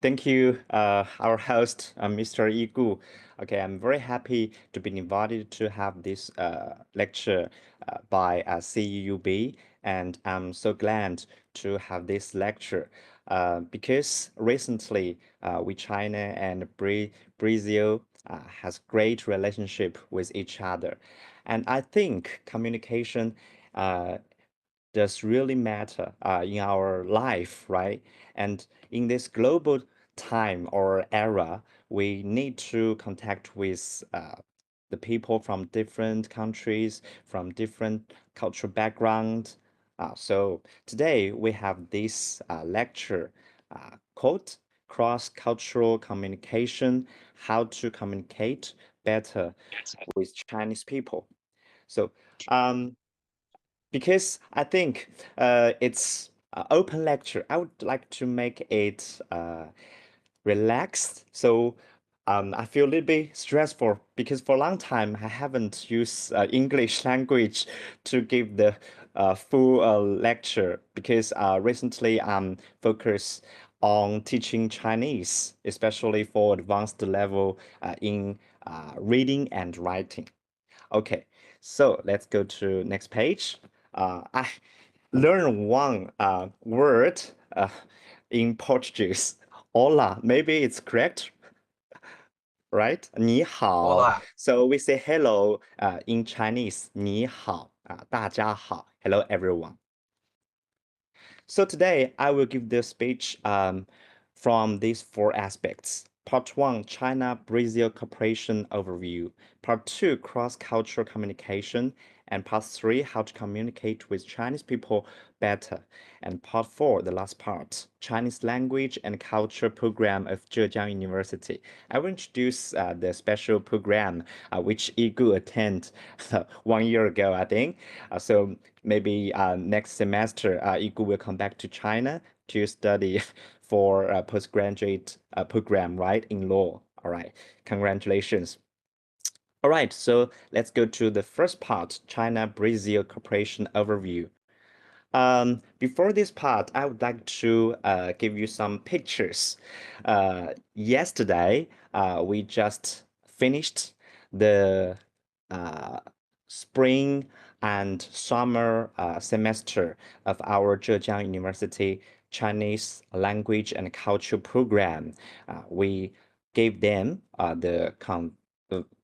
Thank you, our host, Mr. Gu. Okay, I'm very happy to be invited to have this lecture by CEUB, and I'm so glad to have this lecture because recently we China and Brazil has great relationship with each other, and I think communication uh, does really matter in our life, right? And in this global time or era, we need to contact with the people from different countries, from different cultural background. So today we have this lecture called Cross-Cultural Communication, How to Communicate Better with Chinese People. So um, because I think it's open lecture. I would like to make it relaxed. So I feel a little bit stressful because for a long time I haven't used English language to give the full lecture because recently I'm focused on teaching Chinese, especially for advanced level in reading and writing. Okay, so let's go to next page. I learned one word in Portuguese. Hola, maybe it's correct, right? 你好. Olá. So we say hello in Chinese. 你好, 大家好. Hello, everyone. So today I will give the speech from these four aspects. Part one, China-Brazil cooperation overview. Part two, cross-cultural communication. And part three, how to communicate with Chinese people better. And part four, the last part, Chinese language and culture program of Zhejiang University. I will introduce the special program which Igu attend 1 year ago, I think. So maybe next semester, Igu will come back to China to study for a postgraduate program, right, in law. All right, congratulations. All right, so let's go to the first part, China-Brazil cooperation overview. Before this part, I would like to give you some pictures. Yesterday, we just finished the uh, spring and summer semester of our Zhejiang University Chinese language and culture program. We gave them the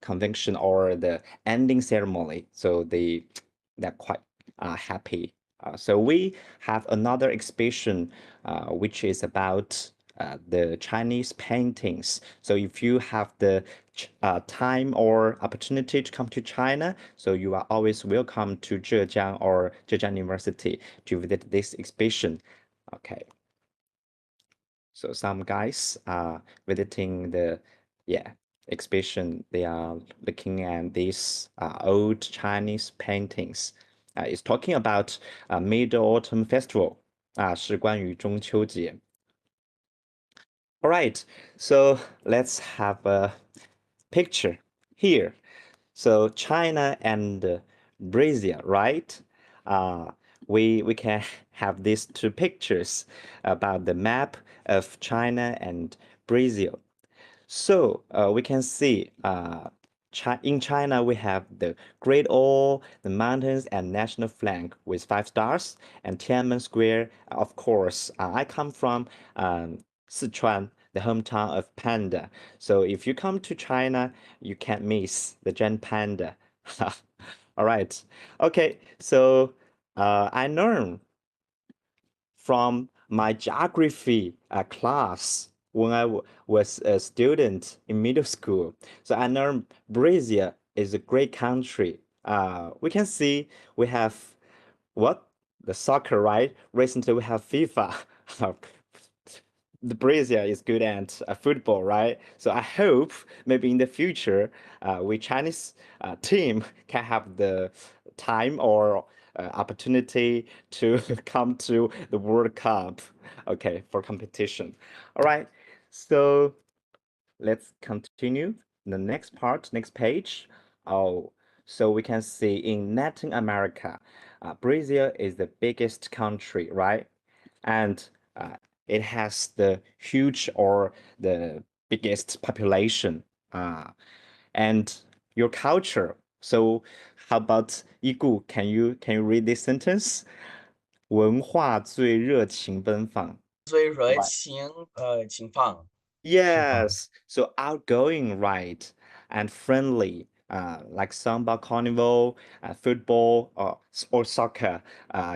convention or the ending ceremony, so they're quite happy. So we have another exhibition which is about the Chinese paintings. So if you have the time or opportunity to come to China, so you are always welcome to Zhejiang or Zhejiang University to visit this exhibition. Okay. So some guys are visiting the yeah exhibition. They are looking at these old Chinese paintings. It's talking about Mid-Autumn Festival. 是关于中秋节. All right, so let's have a picture here. So China and Brazil, right? Uh, we can have these two pictures about the map of China and Brazil. So we can see in China we have the Great Wall, the mountains, and national flag with 5 stars and Tiananmen Square. Of course, I come from Sichuan, the hometown of panda. So if you come to China, you can't miss the giant panda. All right. Okay. So I learned from my geography class when I was a student in middle school. So I learned Brazil is a great country. We can see we have what? The soccer, right? Recently we have FIFA. The Brazil is good at football, right? So I hope maybe in the future, we Chinese team can have the time or opportunity to come to the World Cup, okay, for competition. All right, so let's continue. The next part, next page. Oh, so we can see in Latin America, Brazil is the biggest country, right? And It has the huge or the biggest population. And your culture. So how about Yigu? Can you read this sentence? 文化最热情奔放. 最热 Right. 情情放 Yes. So outgoing, right? And friendly, like samba carnival, football, or soccer,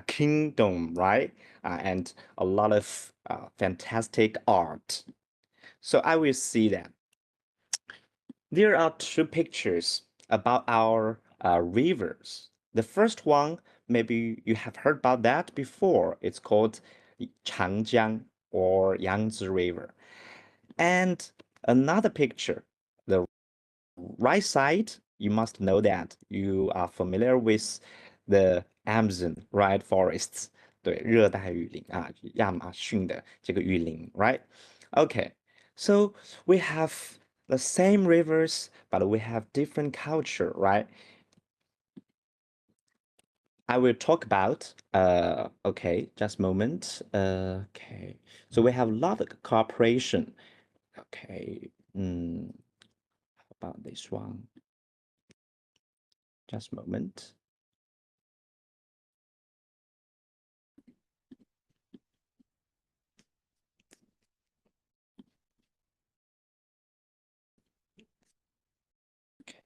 kingdom, right? And a lot of fantastic art. So I will see that. There are two pictures about our rivers. The first one, maybe you have heard about that before. It's called Changjiang or Yangtze River. And another picture, the right side, you must know that you are familiar with the Amazon, right, forests. 对，热带雨林啊，亚马逊的这个雨林，right? Okay, so we have the same rivers, but we have different culture, right? I will talk about, okay, just a moment. Okay, so we have a lot of cooperation. Okay, how about this one? Just a moment. Okay,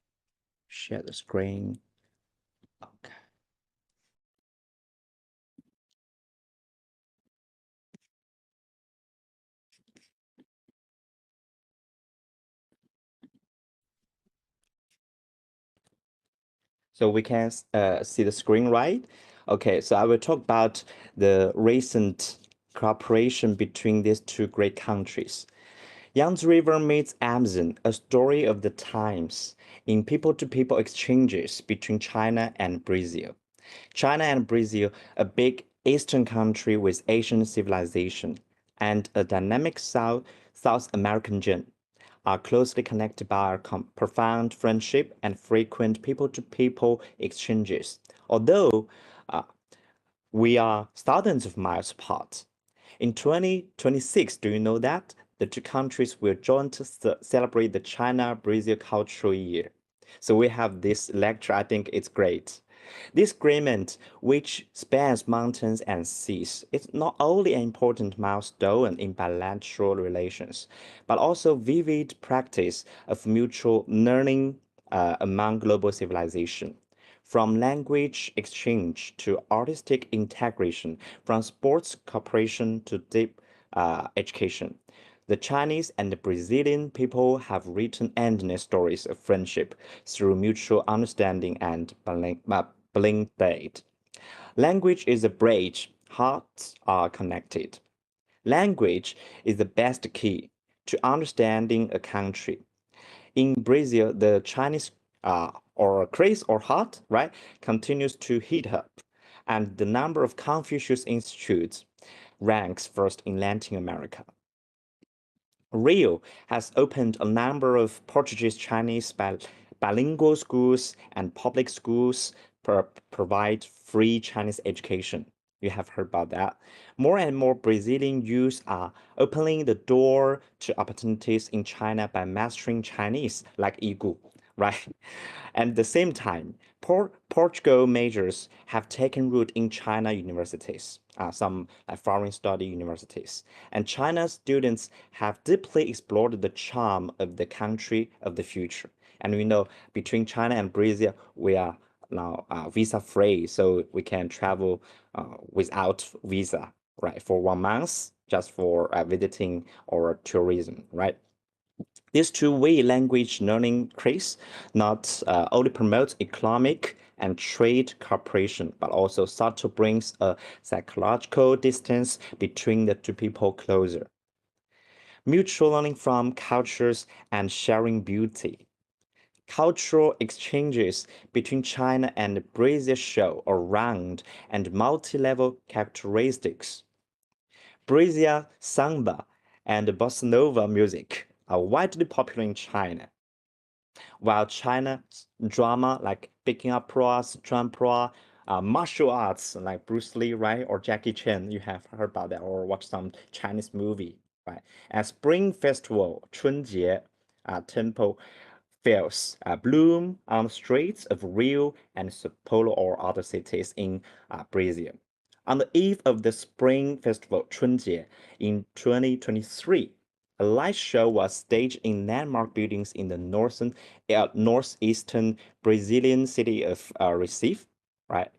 share the screen. Okay. So we can see the screen, right? Okay, so I will talk about the recent cooperation between these two great countries. Yangtze River meets Amazon, a story of the times in people-to-people exchanges between China and Brazil. China and Brazil, a big eastern country with Asian civilization, and a dynamic South American gen, are closely connected by a profound friendship and frequent people-to-people exchanges. Although uh, we are thousands of miles apart. In 2026, do you know that? The two countries will join to celebrate the China-Brazil Cultural Year. So we have this lecture. I think it's great. This agreement, which spans mountains and seas, is not only an important milestone in bilateral relations, but also vivid practice of mutual learning among global civilization. From language exchange to artistic integration, from sports cooperation to deep education. The Chinese and the Brazilian people have written endless stories of friendship through mutual understanding and blended. Language is a bridge, hearts are connected. Language is the best key to understanding a country. In Brazil, the Chinese or craze or heart, right, continues to heat up, and the number of Confucius institutes ranks first in Latin America. Rio has opened a number of Portuguese Chinese bilingual schools and public schools provide free Chinese education. You have heard about that. More and more Brazilian youth are opening the door to opportunities in China by mastering Chinese, like Yigu, right? At the same time, Portugal majors have taken root in China universities, some like foreign study universities, and China's students have deeply explored the charm of the country of the future. And we know between China and Brazil, we are now visa free, so we can travel without visa, right, for 1 month just for visiting or tourism, right? This two-way language learning craze not only promotes economic and trade cooperation, but also sought to bring a psychological distance between the two people closer. Mutual learning from cultures and sharing beauty. Cultural exchanges between China and Brazil show a round and multi-level characteristics. Brazil samba and bossa nova music are widely popular in China, while China's drama like Peking opera, Sichuan opera, martial arts like Bruce Lee, right? Or Jackie Chan, you have heard about that or watched some Chinese movie, right? And Spring Festival, 春节, temple fairs bloom on the streets of Rio and Sao Paulo or other cities in Brazil. On the eve of the Spring Festival, 春节, in 2023, a light show was staged in landmark buildings in the northeastern Brazilian city of Recife, right?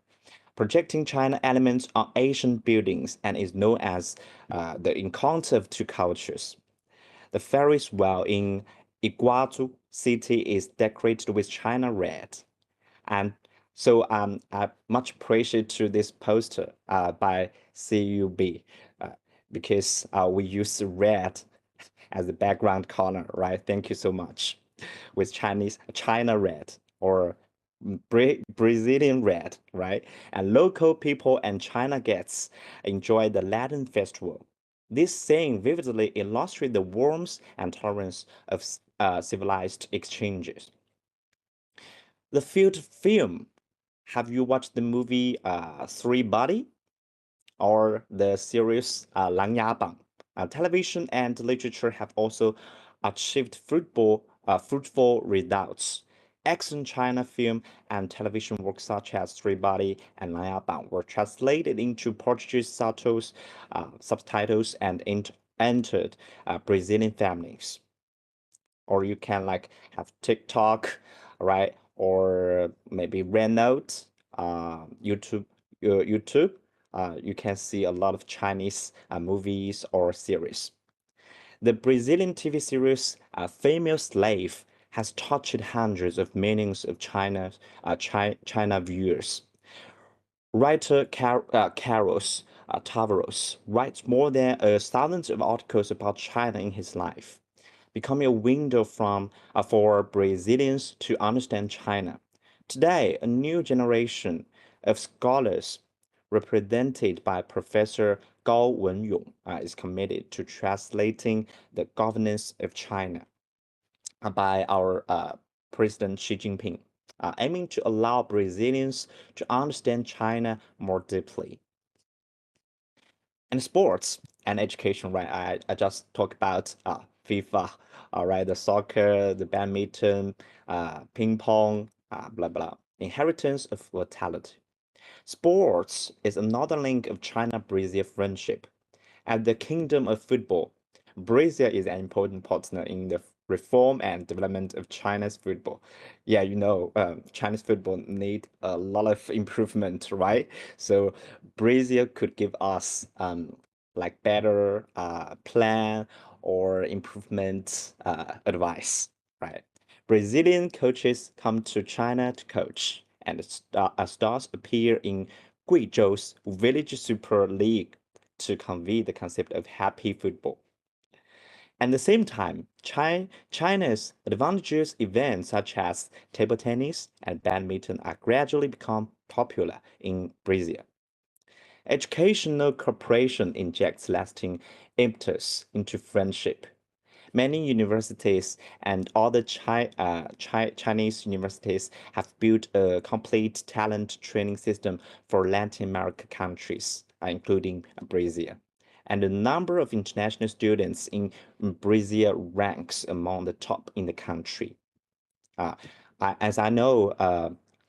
Projecting China elements on Asian buildings and is known as the encounter of two cultures. The Ferris wheel in Iguazu City is decorated with China red. And so I much appreciate to this poster by CUB because we use red as the background color, right? Thank you so much. With China red or Brazilian red, right? And local people and China guests enjoy the Latin festival. This saying vividly illustrates the warmth and tolerance of civilized exchanges. The field film. Have you watched the movie Three Body or the series 琅琊榜? Television and literature have also achieved fruitful results. Excellent China film and television works such as Three Body and 琅琊榜 were translated into Portuguese subtitles and entered Brazilian families. Or you can like have TikTok, right? Or maybe Renote, YouTube. You can see a lot of Chinese movies or series. The Brazilian TV series Female Slave has touched hundreds of millions of China viewers. Writer Carlos Tavares writes more than thousands of articles about China in his life, becoming a window for Brazilians to understand China. Today, a new generation of scholars, represented by Professor Gao Wenyong, is committed to translating the governance of China by our President Xi Jinping, aiming to allow Brazilians to understand China more deeply. And sports and education, right? I just talked about FIFA, all right, the soccer, the badminton, ping pong, blah blah. Inheritance of vitality. Sports is another link of China-Brazil friendship. As the kingdom of football, Brazil is an important partner in the reform and development of China's football. Yeah, Chinese football need a lot of improvement, right? So Brazil could give us like better plan or improvement advice, right? Brazilian coaches come to China to coach, and stars appear in Guizhou's Village Super League to convey the concept of happy football. At the same time, China's advantageous events such as table tennis and badminton are gradually become popular in Brazil. Educational cooperation injects lasting impetus into friendship. Many universities and other Chinese universities have built a complete talent training system for Latin American countries, including Brazil. And the number of international students in Brazil ranks among the top in the country. As I know,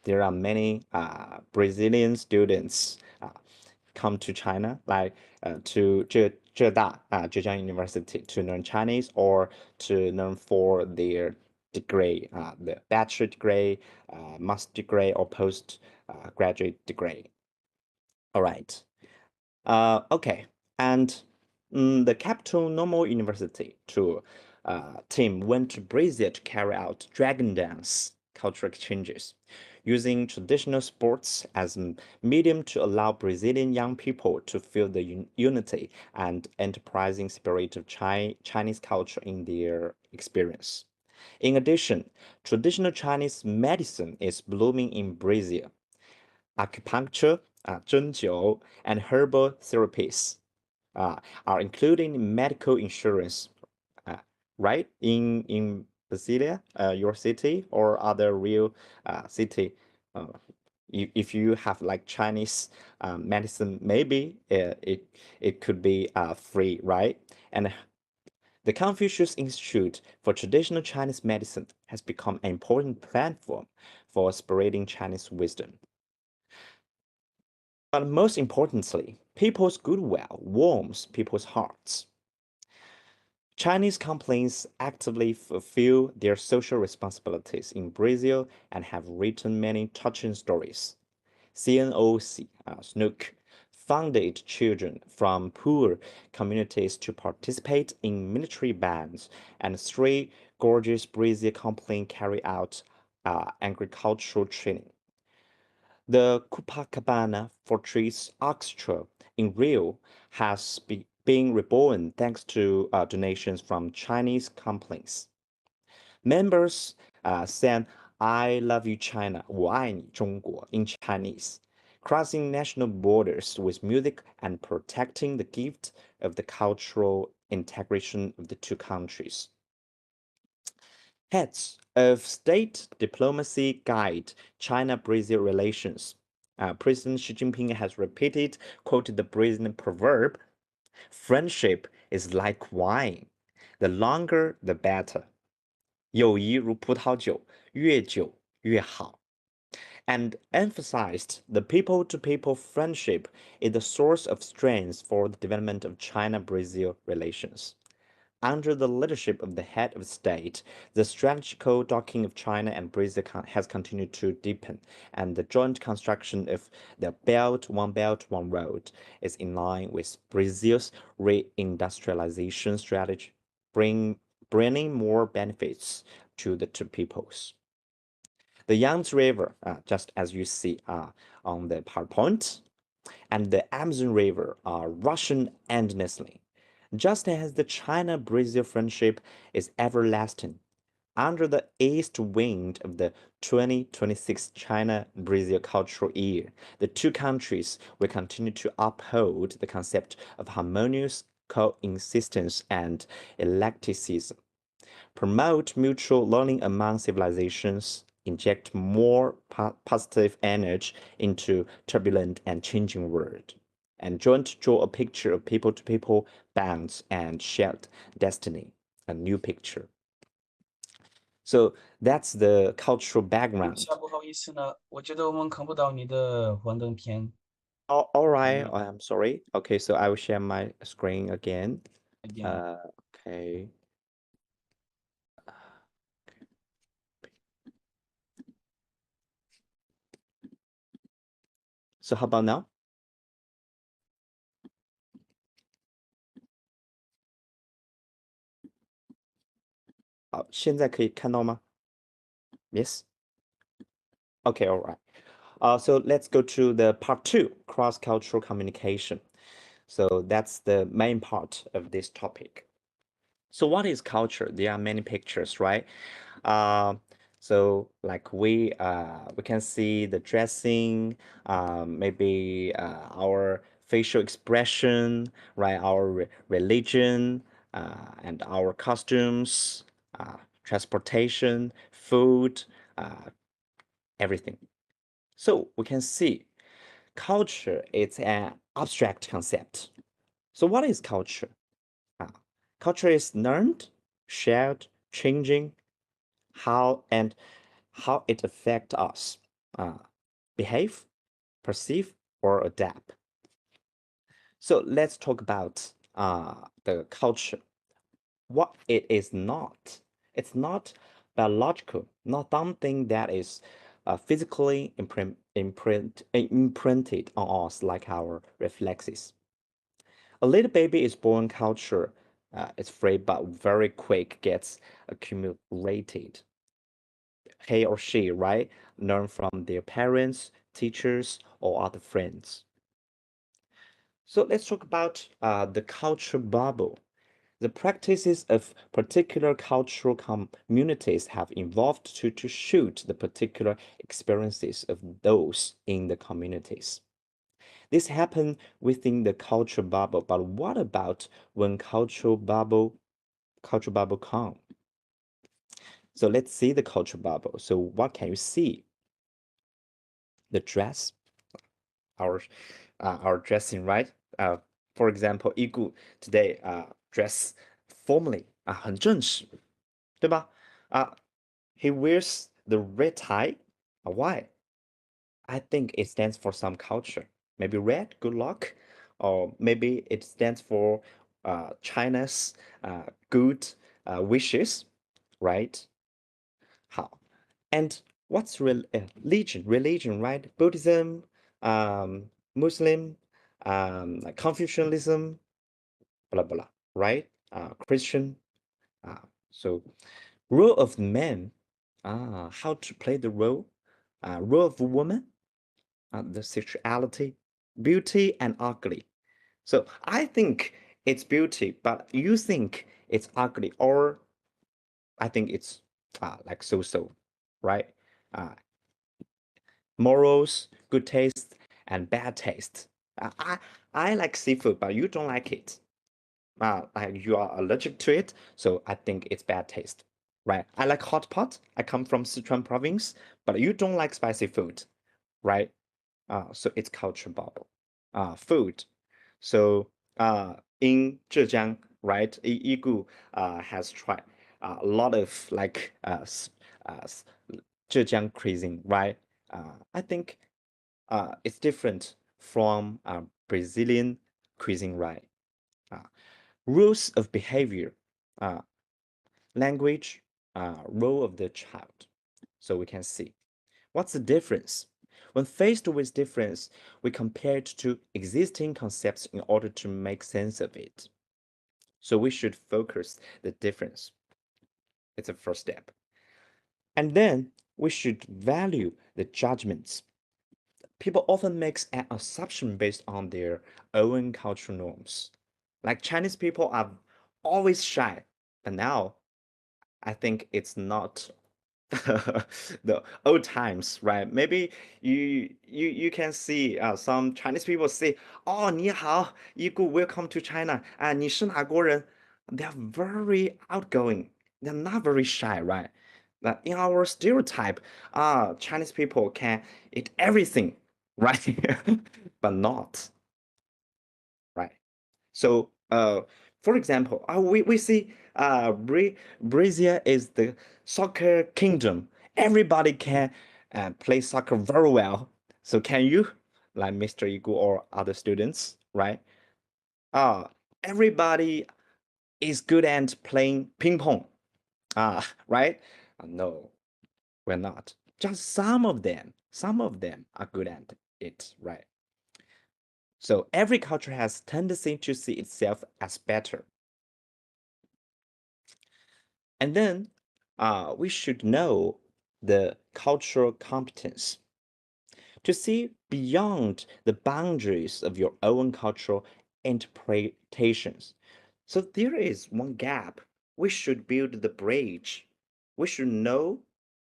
there are many Brazilian students come to China, like to Zhejiang University to learn Chinese or to learn for their degree, the bachelor degree, master degree, or post graduate degree. All right. Okay. And the Capital Normal University team went to Brazil to carry out dragon dance cultural exchanges, using traditional sports as a medium to allow Brazilian young people to feel the unity and enterprising spirit of Chinese culture in their experience. In addition, traditional Chinese medicine is blooming in Brazil. Acupuncture, 针灸, and herbal therapies are included in medical insurance, right? In Brasilia, your city, or other real city. If you have like Chinese medicine, maybe it could be free, right? And the Confucius Institute for Traditional Chinese Medicine has become an important platform for spreading Chinese wisdom. But most importantly, people's goodwill warms people's hearts. Chinese companies actively fulfill their social responsibilities in Brazil and have written many touching stories. CNOC, Snook, funded children from poor communities to participate in military bands, and three gorgeous Brazil companies carry out agricultural training. The Copacabana Fortress Orchestra in Rio has been reborn thanks to donations from Chinese companies. Members sang I love you China, 我爱你中国 in Chinese, crossing national borders with music and protecting the gift of the cultural integration of the two countries. Heads of state diplomacy guide China-Brazil relations. President Xi Jinping has repeated, quoted the Brazilian proverb, friendship is like wine. The longer, the better. 友谊如葡萄酒，越久越好. And emphasized the people-to-people friendship is the source of strength for the development of China-Brazil relations. Under the leadership of the head of state, the strategical docking of China and Brazil has continued to deepen, and the joint construction of the Belt, One Road is in line with Brazil's reindustrialization strategy, bringing more benefits to the two peoples. The Yangtze River, just as you see on the PowerPoint, and the Amazon River are rushing endlessly. Just as the China-Brazil friendship is everlasting, under the east wind of the 2026 China-Brazil Cultural Year, the two countries will continue to uphold the concept of harmonious coexistence and eclecticism, promote mutual learning among civilizations, inject more positive energy into turbulent and changing world, and joint draw a picture of people-to-people bonds and shared destiny, a new picture. So that's the cultural 对不 background. 起啊，不好意思呢，我觉得我们看不到你的幻灯片。All right, I'm sorry. Okay, so I will share my screen again. Again. Okay. So how about now? 好，现在可以看到吗？ Yes. Okay, all right. So let's go to the part 2, cross-cultural communication. So that's the main part of this topic. So what is culture? There are many pictures, right? So like we can see the dressing, maybe our facial expression, right? Our religion, and our costumes, transportation, food, everything. So we can see culture is an abstract concept. So what is culture? Culture is learned, shared, changing, how it affects us, behave, perceive, or adapt. So let's talk about the culture. What it is not. It's not biological, not something that is physically imprinted on us like our reflexes. A little baby is born culture. It's free, but very quick gets accumulated. He or she, right, learn from their parents, teachers, or other friends. So let's talk about the culture bubble. The practices of particular cultural communities have evolved to suit the particular experiences of those in the communities. This happened within the culture bubble, but what about when culture bubble come? So let's see the culture bubble. So what can you see? the dress, our dressing, right? For example, 一顾 today dress formally 很正式，对吧？He wears the red tie. Why? I think it stands for some culture. Maybe red, good luck, or maybe it stands for China's good wishes, right? 好 and what's religion? Religion, right? Buddhism, Muslim, like Confucianism, blah blah, right? Christian. So role of men. How to play the role? Role of woman. The sexuality, beauty and ugly. So I think it's beauty, but you think it's ugly, or I think it's like so, right? Uh, morals, good taste, and bad taste. I like seafood, but you don't like it. Like you are allergic to it, so I think it's bad taste, right? I like hot pot. I come from Sichuan province, but you don't like spicy food, right? So it's culture bubble. Food. So in Zhejiang, right, Yigu has tried a lot of like Zhejiang cuisine, right? I think it's different from Brazilian cuisine, right? Rules of behavior, uh, language, role of the child. So we can see what's the difference. When faced with difference, we compare it to existing concepts in order to make sense of it. So we should focus the difference. It's a first step. And then we should value the judgments. People often make an assumption based on their own cultural norms. Like Chinese people are always shy, but now I think it's not the old times, right? Maybe you can see some Chinese people say, "Oh, 你好, Yigu, welcome to China." 你是哪国人? They are very outgoing. They're not very shy, right? But in our stereotype, Chinese people can eat everything, right? But not, right? So, for example, we see Brazil is the soccer kingdom. Everybody can play soccer very well. So can you, like Mr. Igu or other students, right? Uh, everybody is good at playing ping pong. Right? No, we're not. Just some of them are good at it, right? So every culture has tendency to see itself as better. And then we should know the cultural competence to see beyond the boundaries of your own cultural interpretations. So there is one gap. We should build the bridge. We should know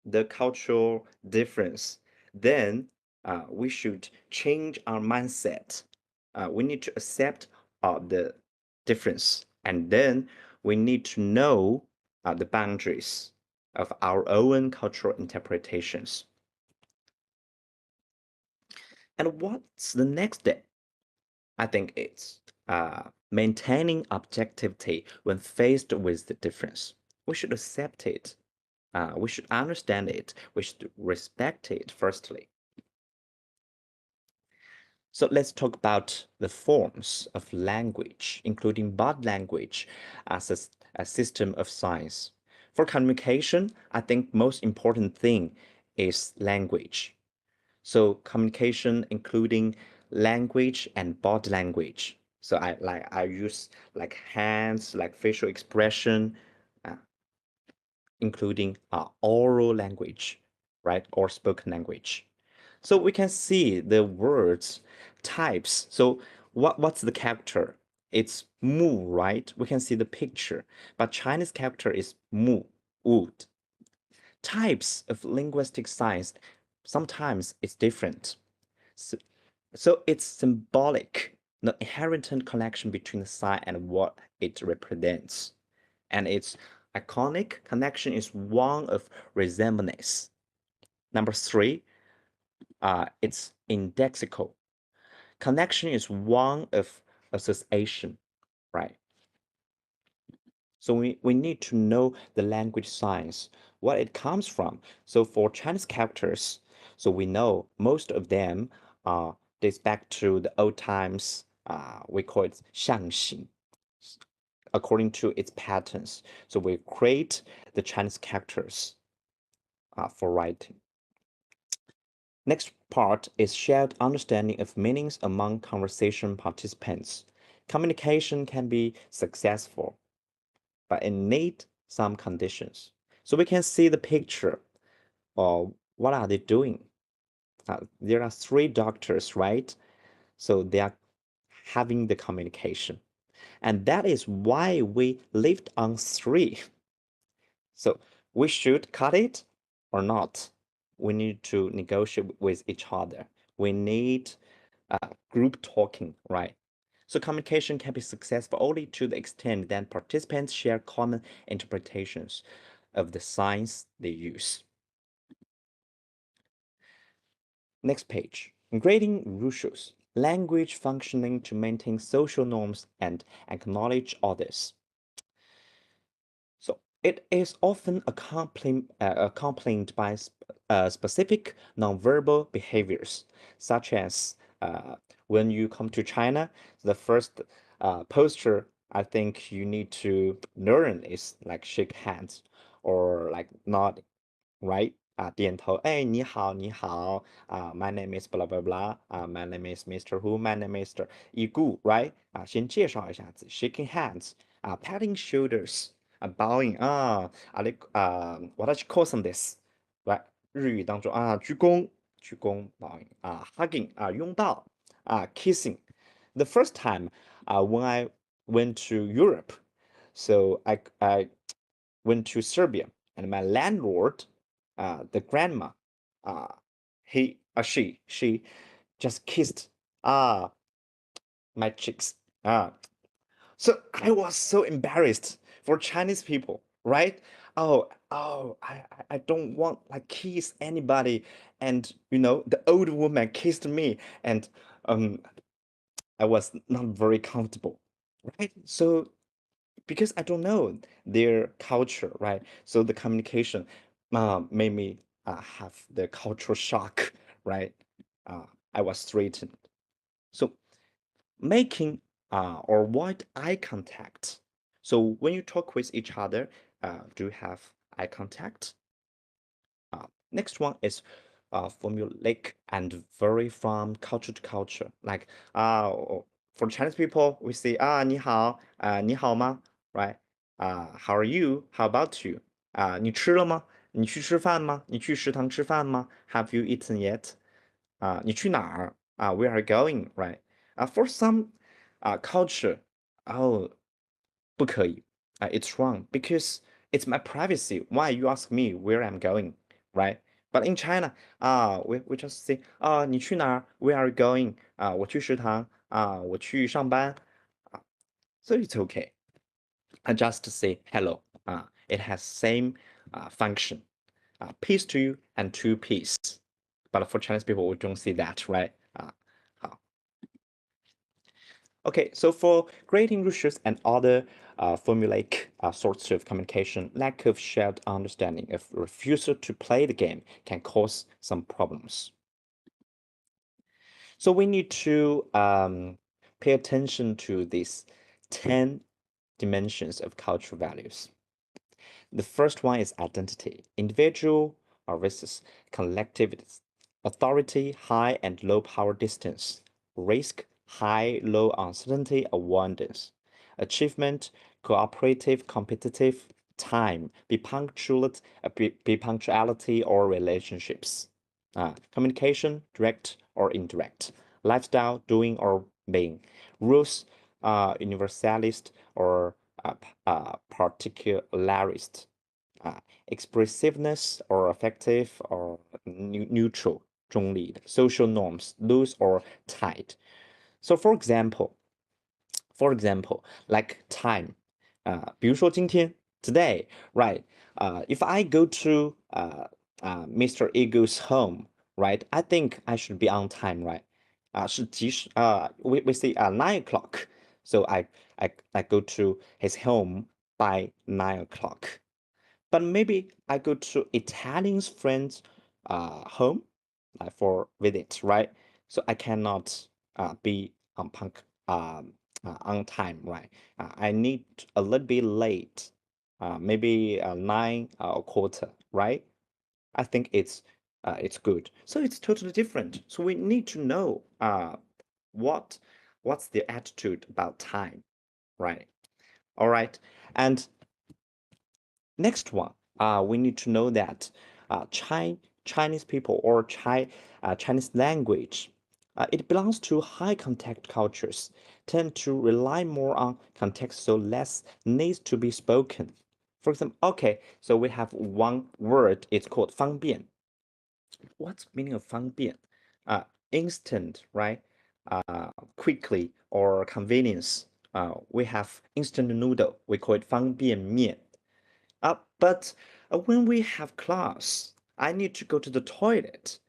the cultural difference. Then we should change our mindset. We need to accept the difference. And then we need to know the boundaries of our own cultural interpretations. And what's the next step? I think it's maintaining objectivity when faced with the difference. We should accept it. We should understand it. We should respect it, firstly. So let's talk about the forms of language, including body language as a system of science. For communication, I think most important thing is language. So communication including language and body language. So I use like hands, like facial expression, uh, including oral language, right, or spoken language. So we can see the words types. So what's the character? It's mu, right? We can see the picture, but Chinese character is mu, wood. Types of linguistic science, sometimes it's different. So it's symbolic, the inherent connection between the sign and what it represents. And its iconic connection is one of resemblance. Number three, it's indexical. Connection is one of association, right? So we need to know the language science, what it comes from. So for Chinese characters, so we know most of them dates back to the old times. We call it 象形, according to its patterns. So we create the Chinese characters for writing. Next part is shared understanding of meanings among conversation participants. Communication can be successful, but it needs some conditions. So we can see the picture of what are they doing. There are three doctors, right? So they are having the communication. And that is why we lived on three. So we should cut it or not. We need to negotiate with each other. We need group talking, right? So communication can be successful only to the extent that participants share common interpretations of the signs they use. Next page. Grading rules. Language functioning to maintain social norms and acknowledge others. So it is often accompanied by specific nonverbal behaviors, such as when you come to China, the first posture I think you need to learn is like shake hands or like nod, right? 点头，哎，你好，你好，my name is blah blah blah，my name is Mr. Hu, my name is Mr. Yigu, right？先介绍一下子，shaking hands，patting shoulders，bowing，私call this，来，日语当中鞠躬，鞠躬，bowing，hugging，拥抱，kissing。The first time, when I went to Europe, so I went to Serbia, and my landlord, the grandma, uh, she just kissed my cheeks. So I was so embarrassed for Chinese people, right? I don't want like kiss anybody, and the old woman kissed me, and I was not very comfortable, right? So because I don't know their culture, right? So the communication made me have the cultural shock, right? I was threatened. So making or avoid eye contact. So when you talk with each other, do you have eye contact? Next one is formulaic and vary from culture to culture. Like for Chinese people, we say 你好, 你好吗, right? How are you? How about you? 你吃了吗？你去吃饭吗？你去食堂吃饭吗？Have you eaten yet? 你去哪儿？Where are you going? Right? For some culture, oh, 不可以. It's wrong because it's my privacy. Why you ask me where I'm going, right? But in China, we just say, 你去哪儿? Where are you going? 我去食堂. 我去上班. So it's okay. I just say hello. It has same function. Peace to you and to peace. But for Chinese people, we don't see that, right? 好. Okay, so for grading rules and other formulaic sorts of communication, lack of shared understanding of refusal to play the game can cause some problems. So we need to pay attention to these 10 dimensions of cultural values. The first one is identity, individual versus collective, authority, high and low power distance, risk, high, low uncertainty, avoidance, achievement, cooperative, competitive, time, be punctuality or relationships, communication, direct or indirect, lifestyle, doing or being, rules, universalist or particularist, expressiveness or affective or neutral, 中立的, social norms, loose or tight. So for example, like time, 比如说今天, today, right? If I go to Mr. Eagle's home, right? I think I should be on time, right? 是及时 we say 9 o'clock. So I go to his home by 9 o'clock. But maybe I go to Italian's friend's home for visit, right? So I cannot be on time, right? I need a little bit late, maybe 9 or quarter, right? I think it's good. So it's totally different. So we need to know what what's the attitude about time, right? All right. And next one, we need to know that Chinese people or Chinese language, it belongs to high contact cultures, tend to rely more on context, so less needs to be spoken. For example, okay, so we have one word, it's called 方便. What's meaning of 方便? Instant, right? Quickly or convenience. We have instant noodle, we call it 方便面. But when we have class, I need to go to the toilet.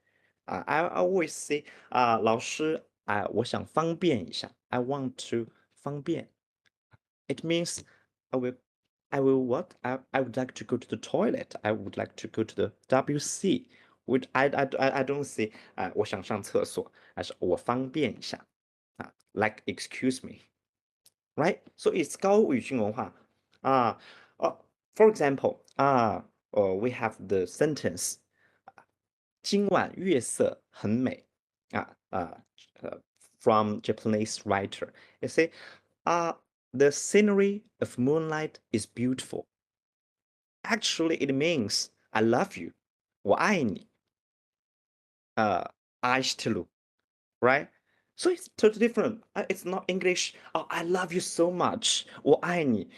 I always say, 老师, 我想方便一下. I want to 方便. It means I will, I will what? I would like to go to the toilet. I would like to go to the WC. Would I don't say 我想上厕所，而是我方便一下。Like excuse me, right? So it's 高语境文化啊。For example, we have the sentence 今晚月色很美 from Japanese writer. You say, the scenery of moonlight is beautiful. Actually, it means I love you. 我爱你. 愛してる, right? So it's totally different. It's not English. Oh, I love you so much. 我爱你.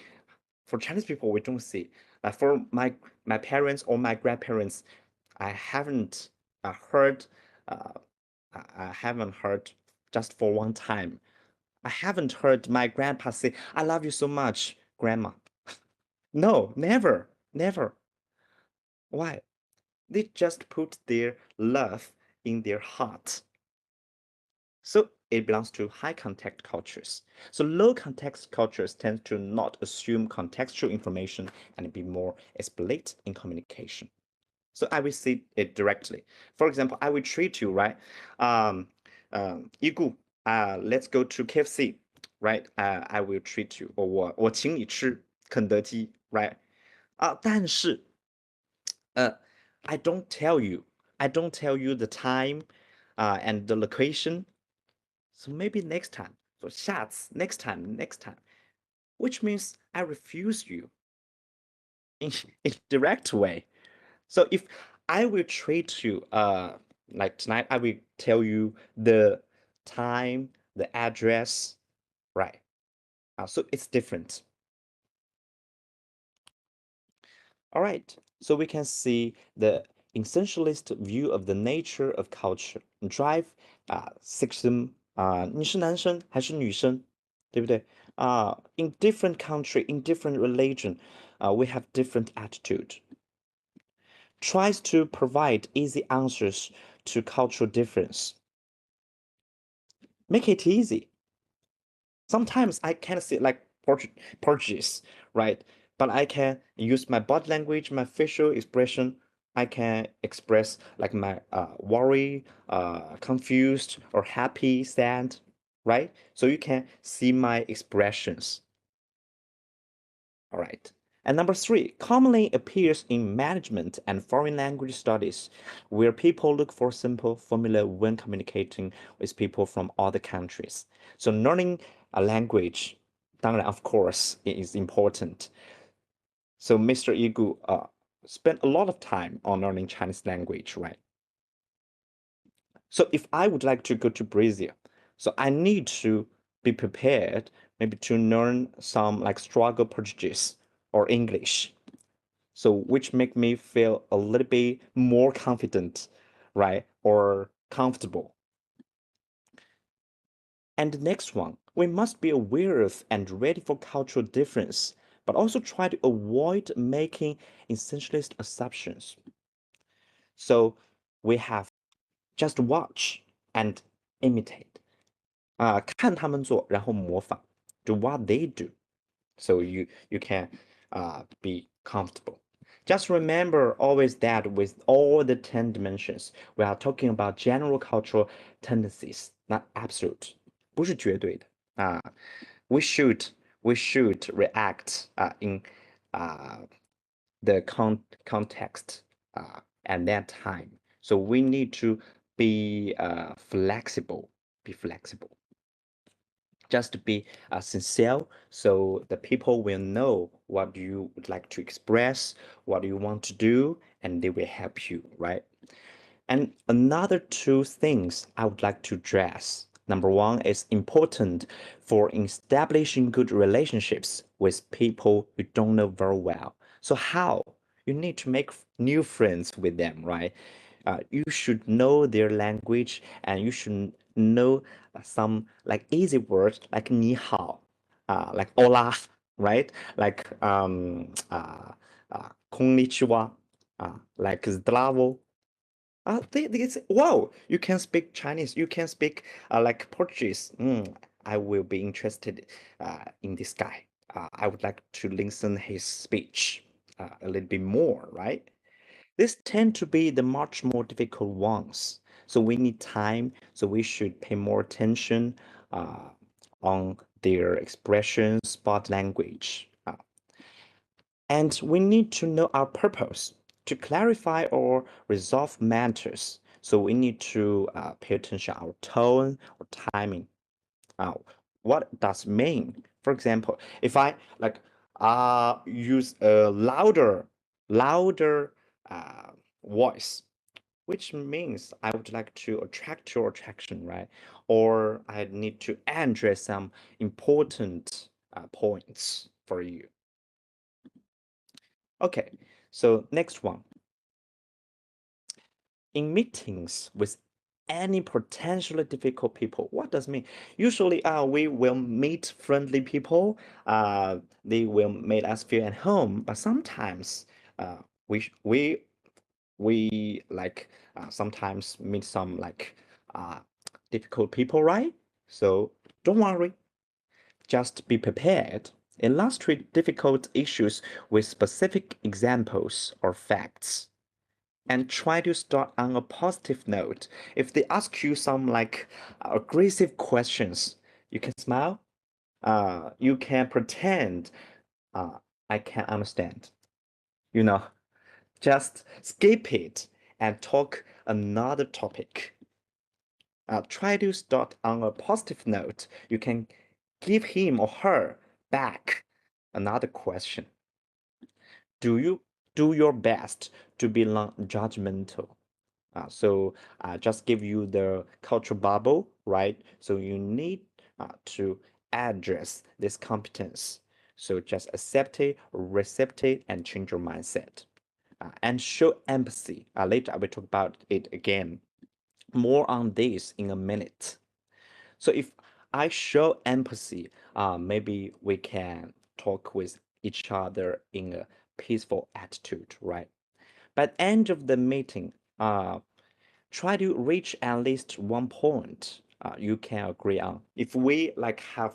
For Chinese people, we don't see. Like for my parents or my grandparents, I haven't heard. I haven't heard just for one time. I haven't heard my grandpa say, "I love you so much, grandma." No, never, never. Why? They just put their love in their heart. So it belongs to high context cultures. So low context cultures tend to not assume contextual information and be more explicit in communication. So I will say it directly. For example, I will treat you, right? Igu, let's go to KFC, right? I will treat you, or 我请你吃肯德基, right? 但是 I don't tell you. I don't tell you the time and the location. So maybe next time. So 下次, next time. Which means I refuse you in direct way. So if I will treat you like tonight, I will tell you the time, the address, right? So it's different. All right, so we can see the essentialist view of the nature of culture drive sexism 你是男生还是女生，对不对？In different country, in different religion, we have different attitude. Tries to provide easy answers to cultural difference. Make it easy. Sometimes I can't say like Portuguese, right? But I can use my body language, my facial expression. I can express like my worry, confused, or happy, sad, right? So you can see my expressions. All right. And number three, commonly appears in management and foreign language studies, where people look for simple formula when communicating with people from other countries. So learning a language, 当然, of course, it is important. So Mr. Igu spent a lot of time on learning Chinese language, right? So if I would like to go to Brazil, so I need to be prepared maybe to learn some like struggle Portuguese or English. So which make me feel a little bit more confident, right? Or comfortable. And the next one, we must be aware of and ready for cultural difference, but also try to avoid making essentialist assumptions. So we have just watch and imitate. 看他们做，然后模仿 do what they do. So you can be comfortable. Just remember always that with all the 10 dimensions, we are talking about general cultural tendencies, not absolute. 不是绝对的啊。We should react in the context at that time. So we need to be flexible. Be flexible. Just be sincere, so the people will know what you would like to express, what you want to do, and they will help you, right? And another two things I would like to address. Number one is important for establishing good relationships with people you don't know very well. So how? You need to make new friends with them, right? You should know their language and you should know some like easy words like 你好, like hola, right? Like konnichiwa, like zdravo. Wow, you can speak Chinese, you can speak like Portuguese. I will be interested in this guy. I would like to listen his speech a little bit more, right? These tend to be the much more difficult ones. So we need time. So we should pay more attention on their expressions, body language. And we need to know our purpose to clarify or resolve matters. So we need to pay attention to our tone or timing. What does mean? For example, if I like use a louder voice, which means I would like to attract your attraction, right? Or I need to address some important points for you. Okay, so next one. In meetings with any potentially difficult people, what does it mean? Usually, we will meet friendly people. They will make us feel at home. But sometimes, we like sometimes meet some like difficult people, right? So don't worry. Just be prepared. Illustrate difficult issues with specific examples or facts. And try to start on a positive note. If they ask you some like aggressive questions, you can smile. You can pretend I can understand. You know, just skip it and talk another topic. Try to start on a positive note. You can give him or her back another question. Do you do your best to be non-judgmental? So just give you the cultural bubble, right? So you need to address this competence. So just accept it, accept it, and change your mindset. And show empathy. Later I will talk about it again. More on this in a minute. So if I show empathy, maybe we can talk with each other in a peaceful attitude, right? By the end of the meeting, try to reach at least one point you can agree on. If we like have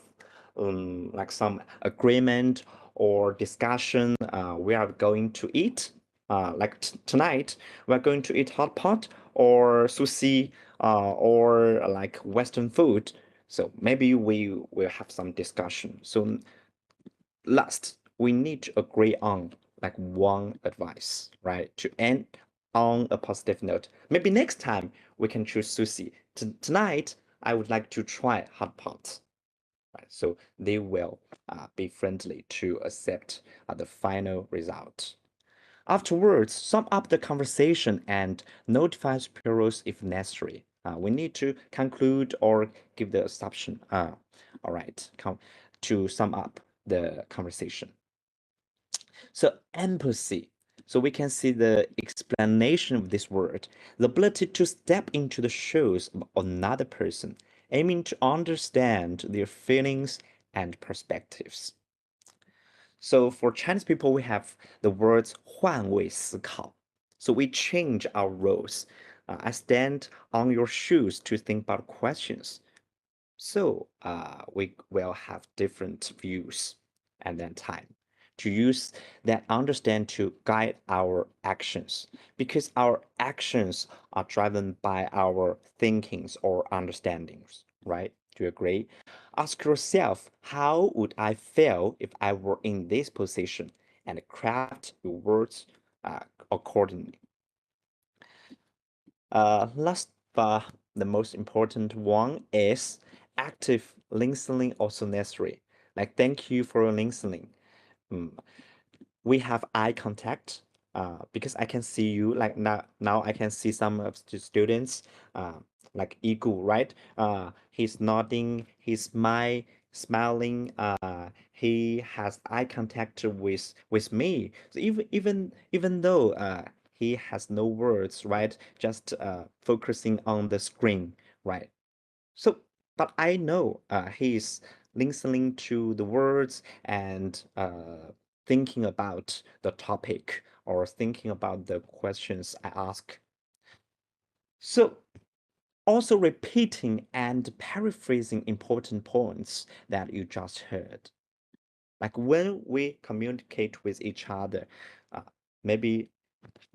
like some agreement or discussion, we are going to eat. Like tonight, we're going to eat hot pot or sushi or like Western food. So maybe we will have some discussion. So last, we need to agree on like one advice, right? To end on a positive note. Maybe next time we can choose sushi. Tonight, I would like to try hot pot. Right, so they will be friendly to accept the final result. Afterwards, sum up the conversation and notify superiors if necessary. We need to conclude or give the assumption. All right, to sum up the conversation. So empathy. So we can see the explanation of this word, the ability to step into the shoes of another person, aiming to understand their feelings and perspectives. So for Chinese people, we have the words 换位思考. So we change our roles. I stand on your shoes to think about questions. So we will have different views and then time to use that understand to guide our actions because our actions are driven by our thinkings or understandings, right? Do you agree? Ask yourself, how would I feel if I were in this position and craft your words accordingly. Last but the most important one is active listening also necessary. Like, thank you for listening. Mm, we have eye contact because I can see you like now I can see some of the students uh, like Igu, right? He's nodding, he's smiling, he has eye contact with me. So even though he has no words, right? Just focusing on the screen, right? So, but I know he's listening to the words and thinking about the topic or thinking about the questions I ask. So, also repeating and paraphrasing important points that you just heard. Like when we communicate with each other, uh, maybe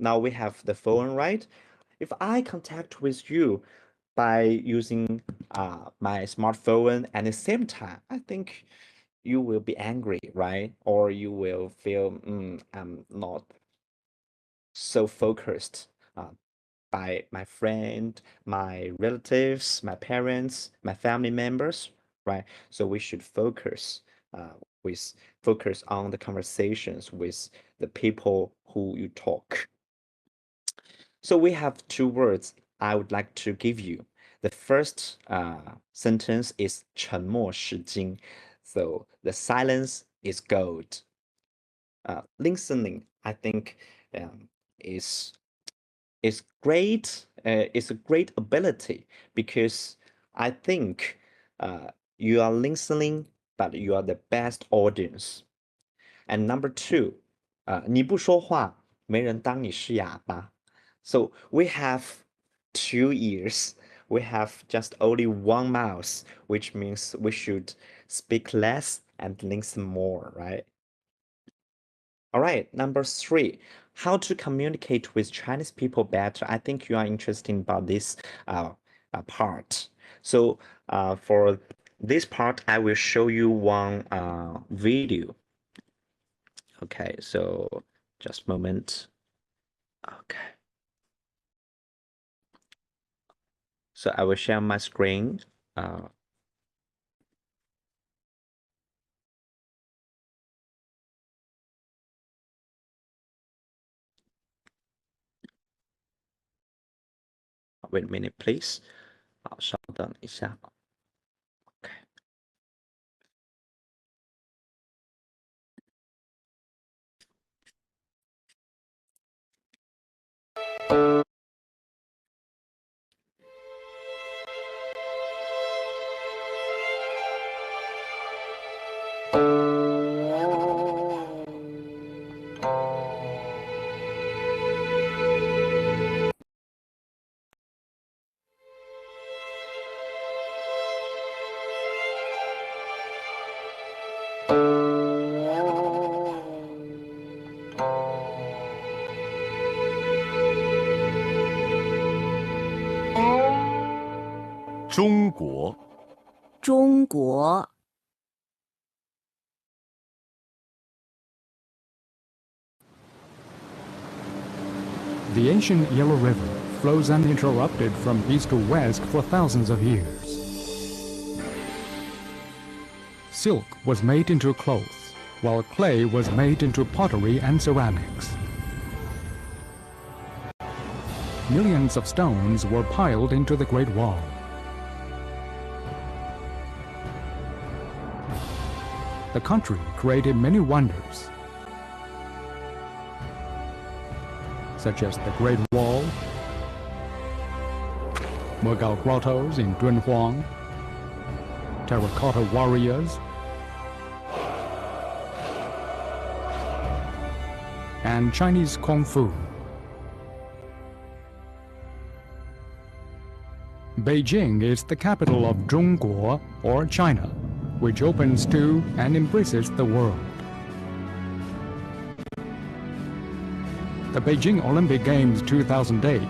now we have the phone, right? If I contact with you by using my smartphone at the same time, I think you will be angry, right? Or you will feel I'm not so focused by my friend, my relatives, my parents, my family members, right? So we should uh, with focus on the conversations with the people who you talk. So we have two words I would like to give you. The first sentence is 沉默是金. So the silence is gold. Listening, I think, is is great. It's a great ability because I think you are listening, but you are the best audience. And number two, 你不说话，没人当你是哑巴. So we have two ears. We have just only one mouth, which means we should speak less and listen more, right? All right, number three, how to communicate with Chinese people better. I think you are interested about this part. So for this part, I will show you one video. Okay, so just a moment. Okay. So I will share my screen. Wait a minute, please. 好，稍等一下。OK。中国，中国 The ancient Yellow River flows uninterrupted from east to west for thousands of years. Silk was made into clothes, while clay was made into pottery and ceramics. Millions of stones were piled into the Great Wall. The country created many wonders, such as the Great Wall, Mogao grottos in Dunhuang, terracotta warriors, and Chinese Kung Fu. Beijing is the capital of Zhongguo, or China, which opens to and embraces the world. The Beijing Olympic Games 2008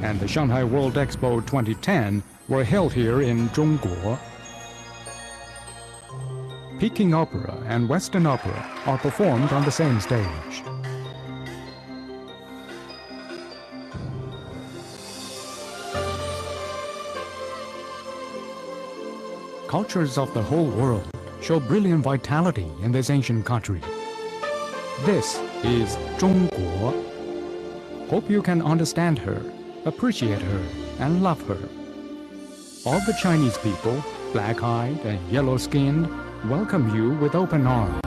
and the Shanghai World Expo 2010 were held here in Zhongguo. Peking opera and Western opera are performed on the same stage. Cultures of the whole world show brilliant vitality in this ancient country. This is Zhongguo. Hope you can understand her, appreciate her, and love her. All the Chinese people, black-eyed and yellow-skinned, welcome you with open arms.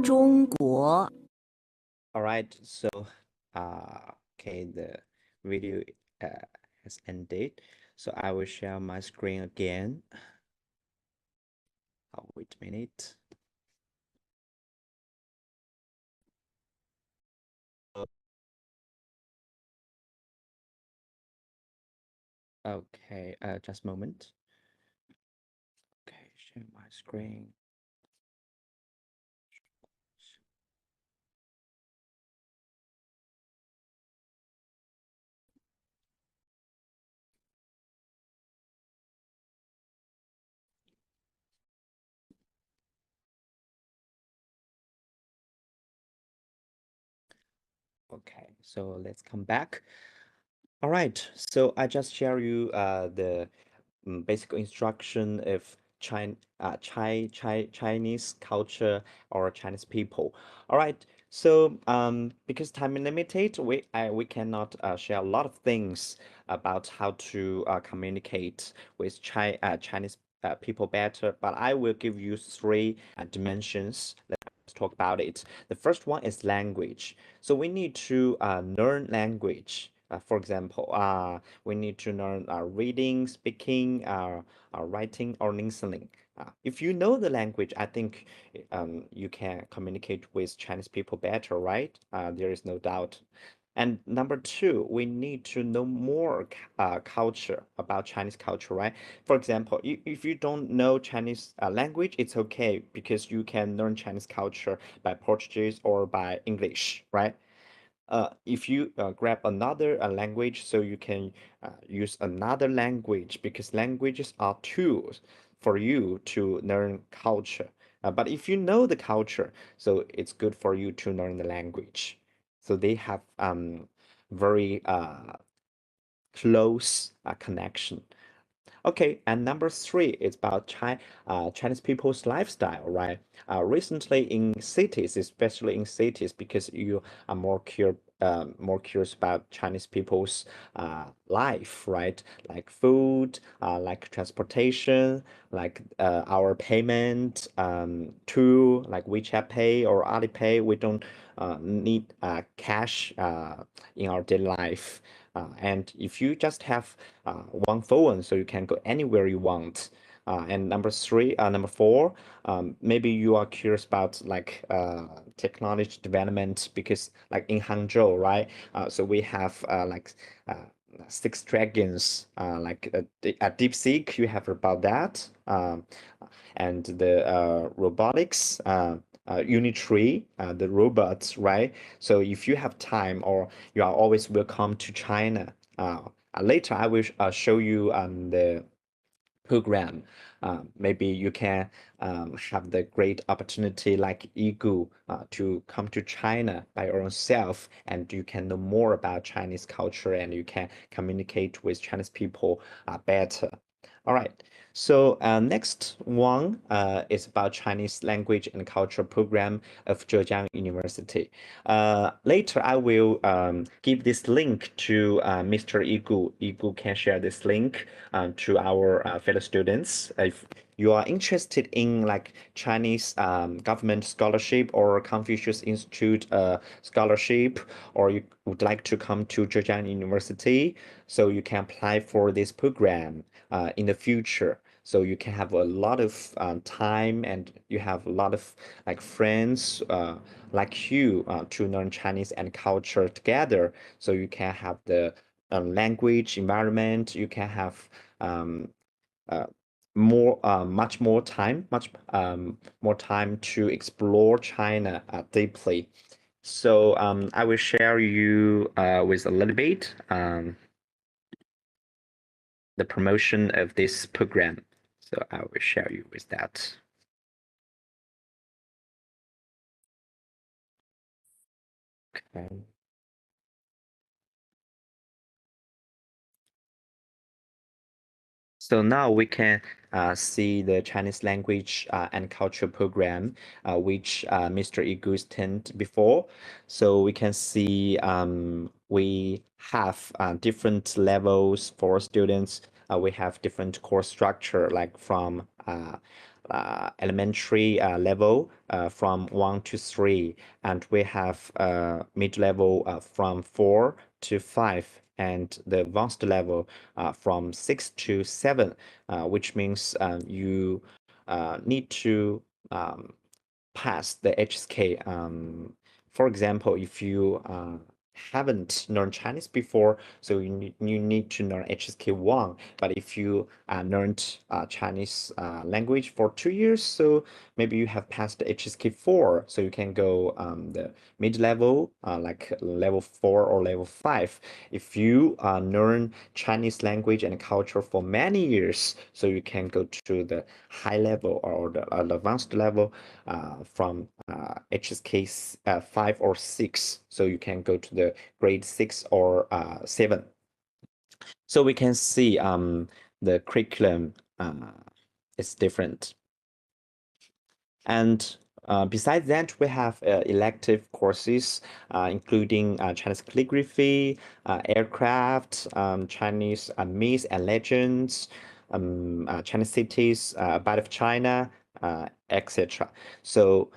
Zhongguo. All right, so okay, the video has ended, so I will share my screen again. Oh, wait a minute. Okay, just a moment. Okay, share my screen. Okay, so let's come back. All right, so I just share you the basic instruction of Chinese culture or Chinese people. All right, so because time is limited, we cannot share a lot of things about how to communicate with Chinese people better, but I will give you three dimensions. Let's talk about it. The first one is language. So we need to learn language. For example, we need to learn reading, speaking, writing, or listening. If you know the language, I think you can communicate with Chinese people better, right? There is no doubt. And number two, we need to know more culture about Chinese culture, right? For example, if you don't know Chinese language, it's okay because you can learn Chinese culture by Portuguese or by English, right? If you grab another language, so you can use another language because languages are tools for you to learn culture. But if you know the culture, so it's good for you to learn the language. So they have very close connection. Okay, and number three is about Chinese people's lifestyle, right? Recently in cities, especially in cities, because you are more curious about Chinese people's life, right? Like food, like transportation, like our payment tool, like WeChat Pay or Alipay. We don't need cash in our daily life. And if you just have one phone, so you can go anywhere you want. And number four, maybe you are curious about like technology development because like in Hangzhou, right? So we have like six dragons, like a DeepSeek. You have about that, and the robotics. Unitree, the robots, right? So if you have time, or you are always welcome to China. Later, I will show you the program. Maybe you can have the great opportunity like Igu to come to China by yourself, and you can know more about Chinese culture and you can communicate with Chinese people better. All right. So next one is about Chinese language and culture program of Zhejiang University. Later, I will give this link to Mr. Igu. Igu can share this link to our fellow students. If you are interested in like Chinese government scholarship or Confucius Institute scholarship, or you would like to come to Zhejiang University, so you can apply for this program in the future. So you can have a lot of time, and you have a lot of like friends like you to learn Chinese and culture together. So you can have the language environment. You can have uh, much more time, much more time to explore China deeply. So I will share you with a little bit the promotion of this program. So I will share you with that. Okay. So now we can see the Chinese language and culture program, which Mr. Igu explained before. So we can see we have different levels for students. We have different course structure, like from elementary level from 1 to 3, and we have mid-level from 4 to 5, and the advanced level from 6 to 7, which means you need to pass the HSK. For example, if you haven't learned Chinese before, so you need to learn HSK1. But if you learned Chinese language for 2 years, so maybe you have passed the HSK4, so you can go the mid-level, like level 4 or level 5. If you learn Chinese language and culture for many years, so you can go to the high level or the advanced level from HSK 5 or 6. So you can go to the grade 6 or 7. So we can see the curriculum is different. And besides that, we have elective courses, including Chinese calligraphy, aircraft, Chinese myths and legends, Chinese cities, Bite of China, etc. So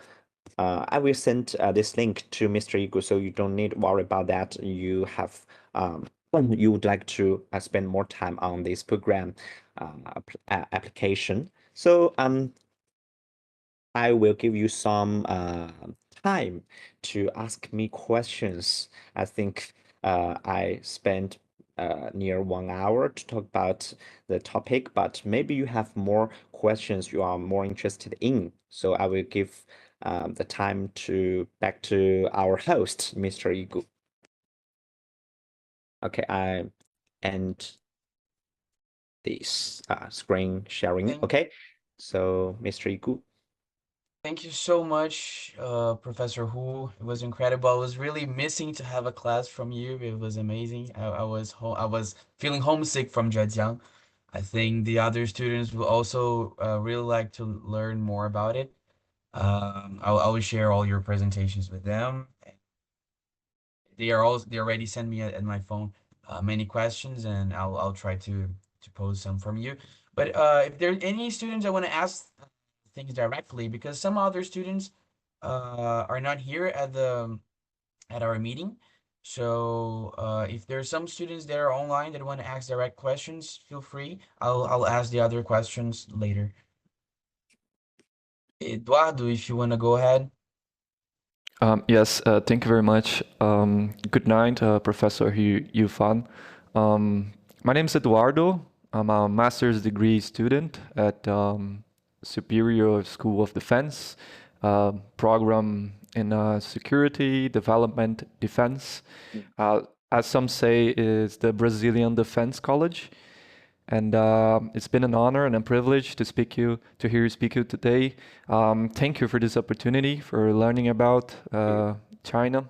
I will send this link to Mr. Igu, so you don't need to worry about that. You have you would like to spend more time on this program application. So I will give you some time to ask me questions. I think I spent near 1 hour to talk about the topic, but maybe you have more questions you are more interested in. So I will give the time back to our host, Mr. Igu. Okay, I end this screen sharing. Okay, so Mr. Igu. Thank you so much, Professor Hu. It was incredible. I was really missing to have a class from you. It was amazing. I was feeling homesick from Zhejiang. I think the other students will also really like to learn more about it. I will share all your presentations with them. They already sent me at my phone many questions, and I'll try to pose some from you. But if there's any students that want to ask things directly, because some other students are not here at our meeting. So if there's some students that are online that want to ask direct questions, feel free. I'll ask the other questions later. Eduardo, if you want to go ahead. Yes, thank you very much. Good night, Professor Hu Yufan. My name is Eduardo. I'm a master's degree student at Superior School of Defense program in security, development, defense. As some say, is the Brazilian Defense College. And it's been an honor and a privilege to hear you speak today. Thank you for this opportunity for learning about China.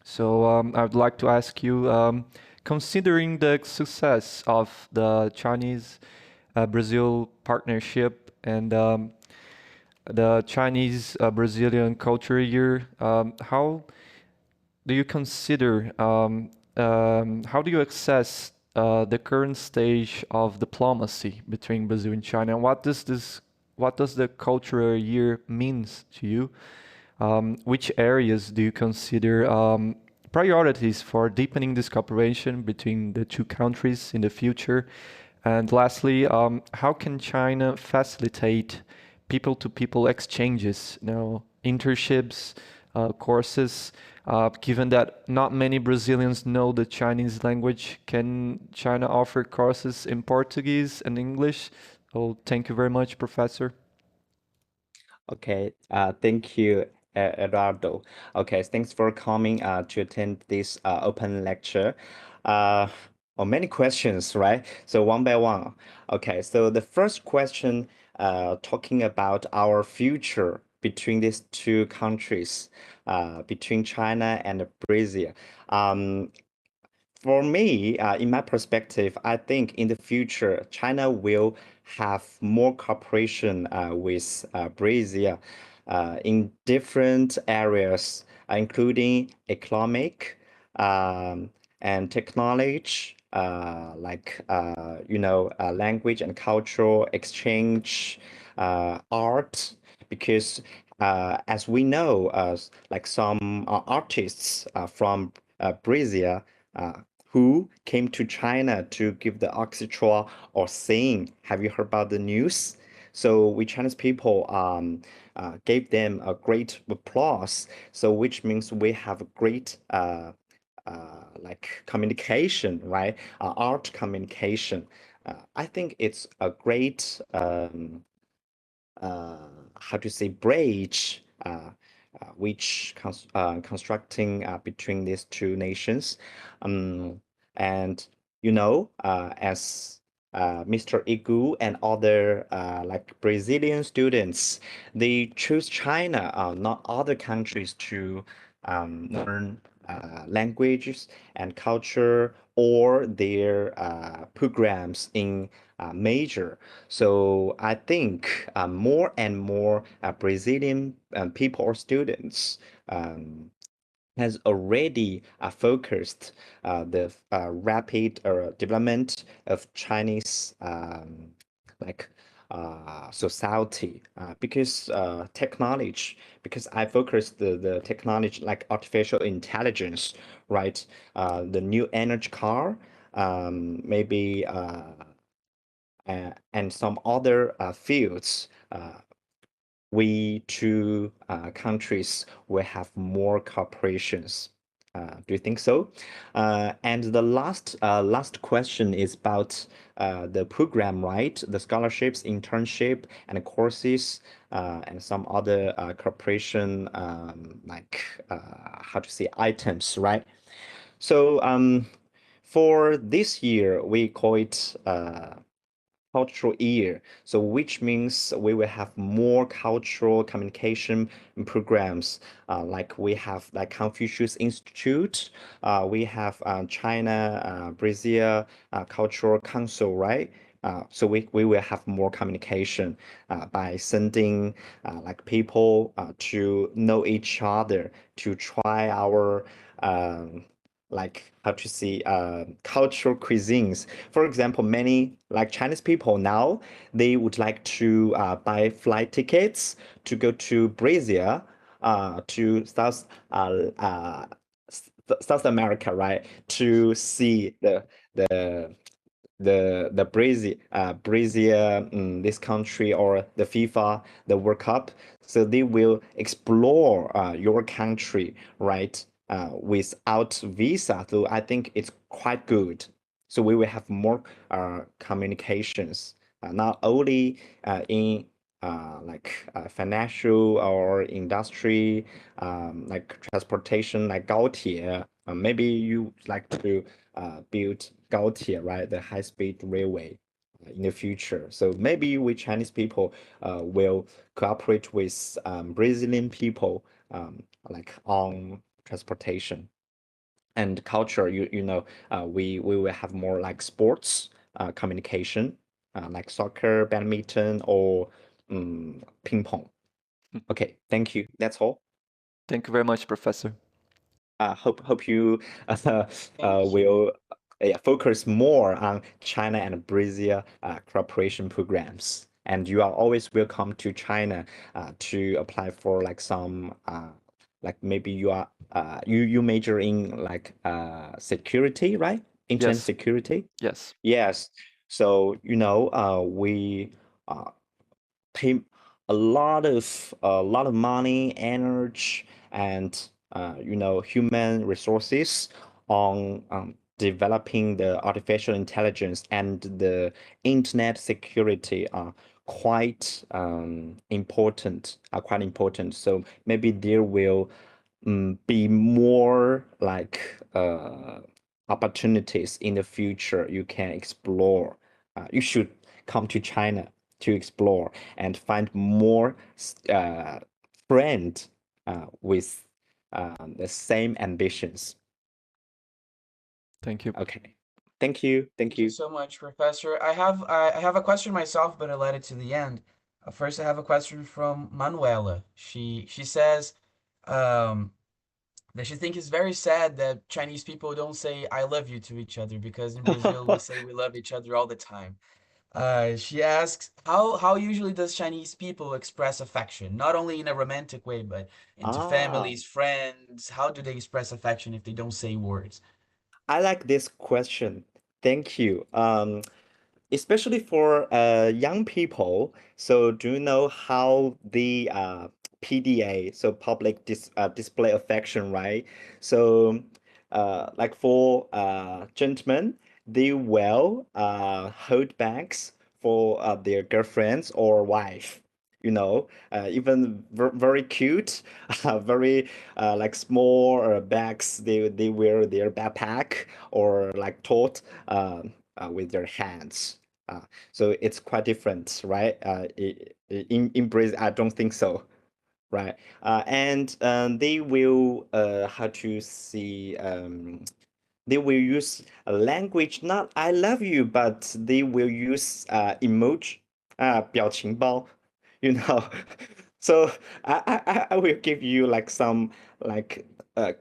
So I would like to ask you, considering the success of the Chinese-Brazil partnership and the Chinese-Brazilian Culture Year, how do you consider, how do you assess the current stage of diplomacy between Brazil and China. What does the cultural year means to you? Which areas do you consider priorities for deepening this cooperation between the two countries in the future? And lastly, how can China facilitate people-to-people exchanges, internships, courses, given that not many Brazilians know the Chinese language? Can China offer courses in Portuguese and English? Oh, thank you very much, Professor. Okay, thank you, Eduardo. Okay, thanks for coming to attend this open lecture. Many questions, right? So one by one. Okay, so the first question, talking about our future between these two countries, between China and Brazil. For me, in my perspective, I think in the future, China will have more cooperation with Brazil in different areas, including economic and technology, language and cultural exchange, art, because as we know, like some artists from Brazil who came to China to give the orchestra or sing. Have you heard about the news? So we Chinese people gave them a great applause. So which means we have a great communication, right? Art communication. I think it's a great how to say bridge which constructing between these two nations. And as Mr. Igu and other Brazilian students, they choose China, not other countries, to learn languages and culture or their programs in major. So I think more and more Brazilian people or students has already focused the rapid development of Chinese society because technology, because I focused the technology like artificial intelligence, right? The new energy car, maybe and some other fields. We two countries will have more cooperations. Do you think so? And the last question is about the program, right? The scholarships, internship, and courses, and some other cooperation, how to say items, right? So for this year, we call it cultural year. So which means we will have more cultural communication programs, like we have like Confucius Institute, we have China, Brazil Cultural Council, right? So we will have more communication by sending people to know each other, to try our how to see cultural cuisines. For example, many like Chinese people now, they would like to buy flight tickets to go to Brazil, to South America, right? To see the Brazil, this country, or the FIFA, the World Cup. So they will explore your country, right? Without visa. So I think it's quite good. So we will have more communications, not only in financial or industry, like transportation, like 高铁. Maybe you like to build 高铁, right? The high-speed railway in the future. So maybe we Chinese people will cooperate with Brazilian people on transportation and culture. We will have more like sports communication, like soccer, badminton, or ping pong. Okay, thank you. That's all. Thank you very much, Professor. Hope you Thank you. will focus more on China and Brazil cooperation programs. And you are always welcome to China to apply for like some like maybe you are you major in like security, right? Internet Yes. security. Yes. Yes. So we pay a lot of money, energy, and human resources on developing the artificial intelligence, and the internet security are quite important. So maybe there will be more like opportunities in the future you can explore. You should come to China to explore and find more friends with the same ambitions. Thank you. Okay. Thank you. Thank you so much, Professor. I have a question myself, but I let it to the end. First, I have a question from Manuela. She says that she thinks it's very sad that Chinese people don't say "I love you" to each other, because in Brazil we say we love each other all the time. She asks, how usually does Chinese people express affection? Not only in a romantic way, but into Ah, families, friends. How do they express affection if they don't say words? I like this question. Thank you. Especially for young people. So do you know how the PDA, so display affection, right? So like for gentlemen, they will hold bags for their girlfriends or wife. Even very cute, very like small bags. They wear their backpack or like tote with their hands. So it's quite different, right? In Brazil, I don't think so, right? And they will how to see they will use a language, not I love you, but they will use emoji 表情包, you know. So I will give you like some like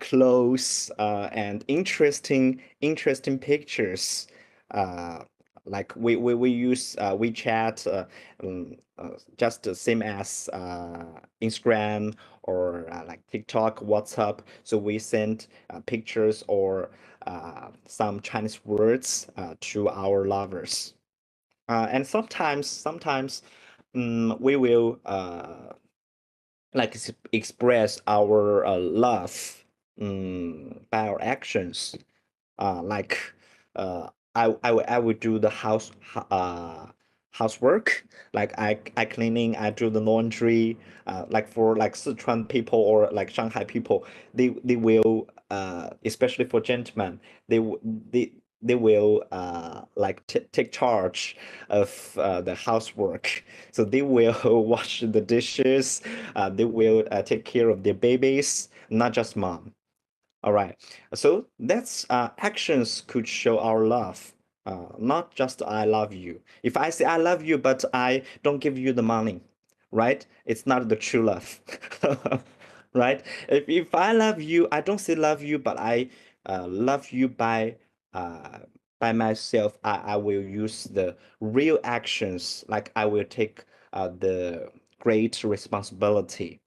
close and interesting pictures. Uh, like we use WeChat just the same as Instagram or like TikTok, WhatsApp. So we send pictures or some Chinese words to our lovers. And sometimes we will like express our love by our actions. Like I would do the housework, like I cleaning, I do the laundry. Like for like Sichuan people or like Shanghai people, they will especially for gentlemen, they w- they will like take charge of the housework. So they will wash the dishes. They will take care of their babies, not just mom. All right. So that's actions could show our love, not just I love you. If I say I love you, but I don't give you the money, right? It's not the true love, right? If I love you, I don't say love you, but I love you uh, by myself. I will use the real actions, like I will take the great responsibility,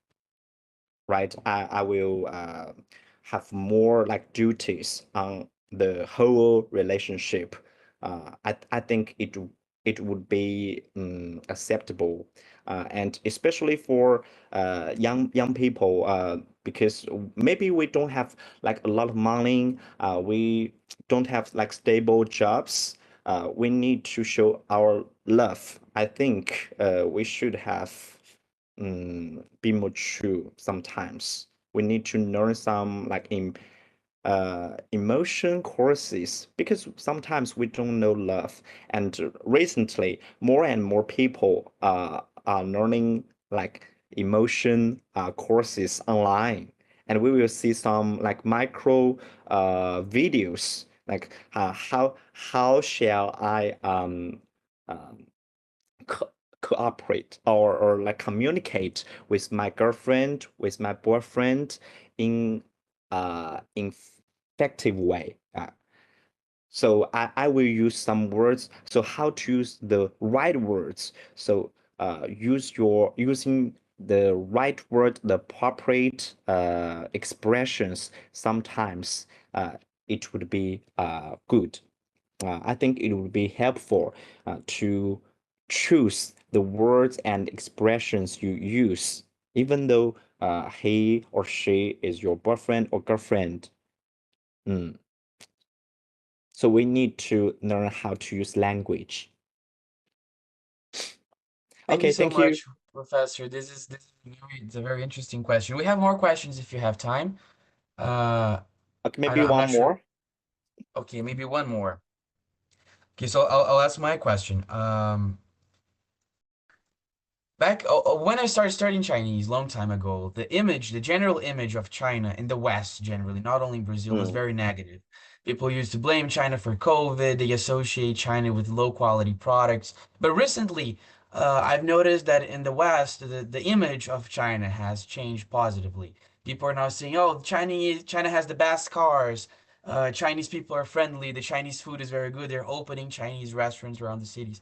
right? I will have more like duties on the whole relationship. I think it would be acceptable, and especially for young people, because maybe we don't have like a lot of money. We don't have like stable jobs. We need to show our love. I think we should have be mature sometimes. We need to learn some like emotion courses, because sometimes we don't know love. And recently, more and more people are learning like emotion courses online, and we will see some like micro videos, like how shall I co- cooperate or like communicate with my girlfriend, with my boyfriend in effective way. So I will use some words. So how to use the right words. So using the right word, the appropriate expressions. Sometimes it would be good. I think it would be helpful to choose the words and expressions you use, even though he or she is your boyfriend or girlfriend. Mm. So we need to learn how to use language. Thank you Okay, so thank you. much, Professor. It's a very interesting question. We have more questions if you have time. Okay, maybe I'm one not sure. more. Okay, maybe one more. Okay, so I'll ask my question. When I started studying Chinese long time ago, the general image of China in the West generally, not only Brazil, was very negative. People used to blame China for COVID. They associate China with low quality products. But recently, I've noticed that in the West, the image of China has changed positively. People are now saying, "Oh, China has the best cars. Chinese people are friendly. The Chinese food is very good. They're opening Chinese restaurants around the cities."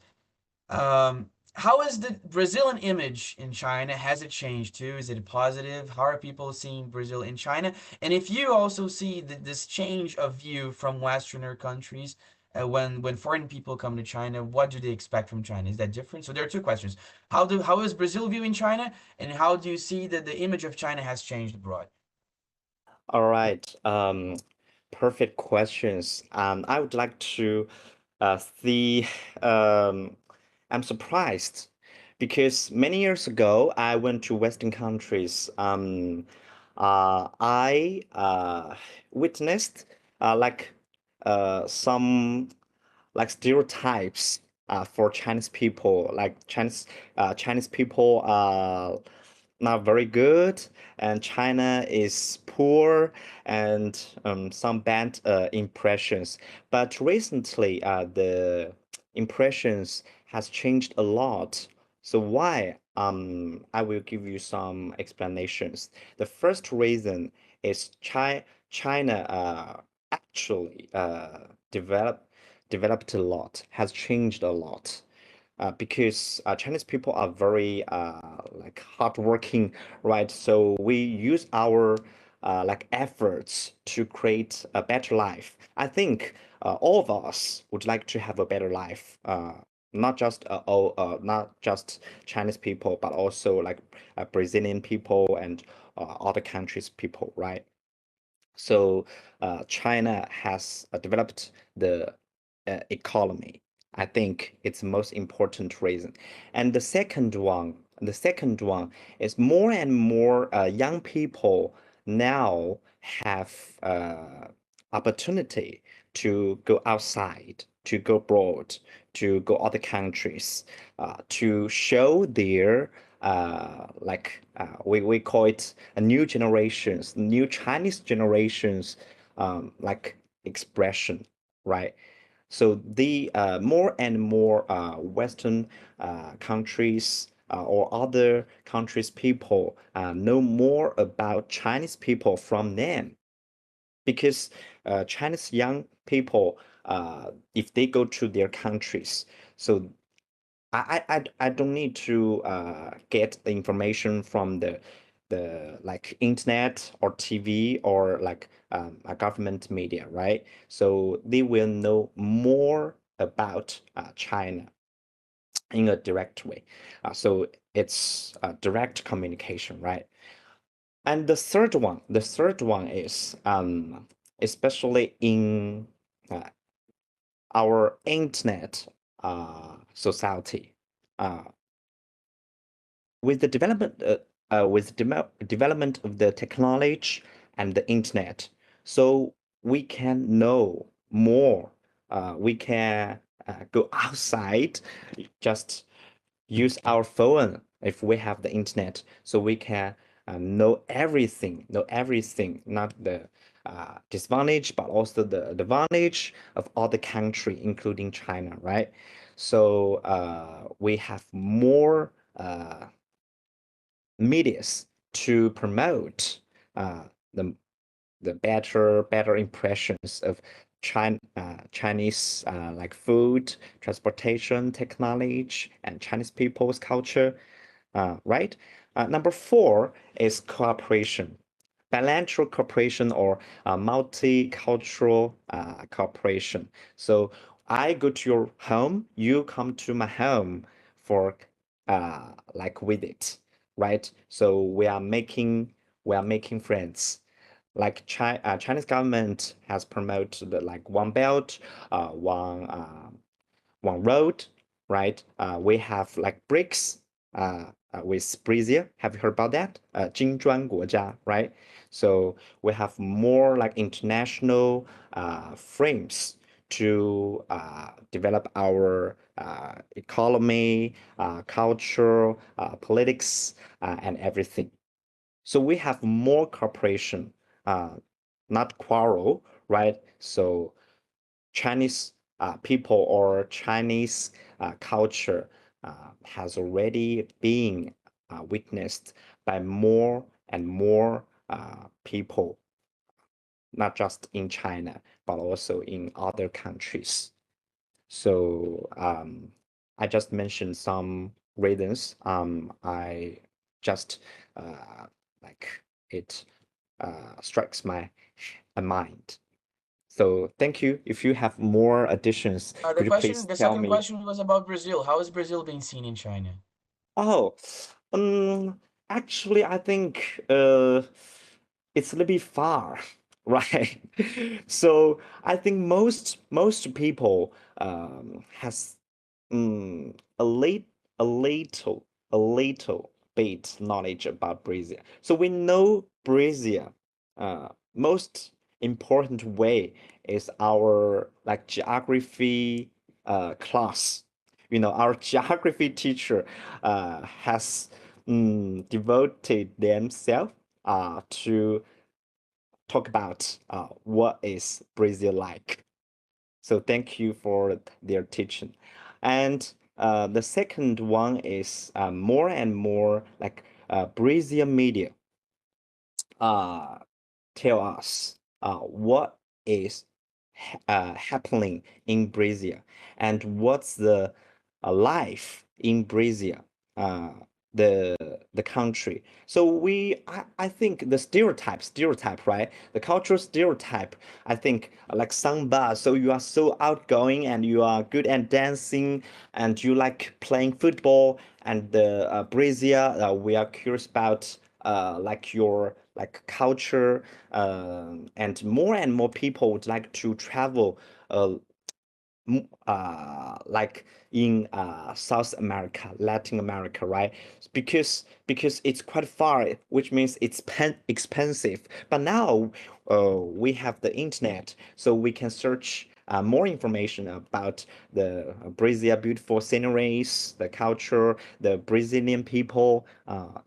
How is the Brazilian image in China? Has it changed too? Is it positive? How are people seeing Brazil in China? And if you also see this change of view from Westerner countries, when foreign people come to China, what do they expect from China? Is that different? So there are two questions. How is Brazil viewing China, and how do you see that the image of China has changed abroad? All right. Perfect questions. I would like to see. I'm surprised because many years ago I went to Western countries. I witnessed some stereotypes for Chinese people. Like Chinese people are not very good, and China is poor, and some bad impressions. But recently, the impressions has changed a lot. So why? I will give you some explanations. The first reason is China actually developed a lot, has changed a lot. Because Chinese people are very hardworking, right? So we use our efforts to create a better life. I think all of us would like to have a better life. Not just Chinese people, but also Brazilian people and other countries' people, right? So China has developed the economy. I think it's the most important reason. And the second one is more and more young people now have opportunity to go outside, to go abroad, to go other countries, to show their we call it a new generations, new Chinese generations, expression, right? So the more and more Western countries or other countries people know more about Chinese people from them because Chinese young people, if they go to their countries, so I don't need to get the information from the internet or TV or a government media, right? So they will know more about China in a direct way. So it's direct communication, right? And the third one is especially in uh, our internet society. Uh, with the development of the technology and the internet, so we can know more. We can go outside, just use our phone if we have the internet, so we can know everything, not the disadvantage, but also the advantage of other country, including China, right? So we have more medias to promote the the better impressions of Chinese like food, transportation, technology, and Chinese people's culture, right? Number 4 is cooperation, bilateral cooperation or multicultural cooperation. So I go to your home, you come to my home for like visit, right? So we are making friends. Like Chinese government has promoted like one belt, one road, right? We have like BRICS with Brazil. Have you heard about that? 金砖国家, right? So we have more like international frames to develop our economy, culture, politics, and everything. So we have more cooperation, not quarrel, right? So Chinese people or Chinese culture has already been witnessed by more and more people, not just in China, but also in other countries. So I just mentioned some reasons. I just like it strikes my mind. So thank you. If you have more additions, could you please The tell second me? question was about Brazil. How is Brazil being seen in China? Oh, actually, I think it's a little bit far, right? So I think most people has a little bit knowledge about Brazil. So we know Brazil. Most important way is our like geography class. You know, our geography teacher has devoted themselves to talk about what is Brazil like. So thank you for their teaching. And the second one is more and more like Brazil media tell us what is happening in Brazil and what's the life in Brazil, uh, the country. So I think the stereotype, right? The cultural stereotype. I think like samba. So you are so outgoing and you are good at dancing and you like playing football. And the Brazil, we are curious about like your like culture, and more people would like to travel like in South America, Latin America, right? Because it's quite far, which means it's expensive. But now we have the internet, so we can search more information about the Brazil beautiful sceneries, the culture, the Brazilian people.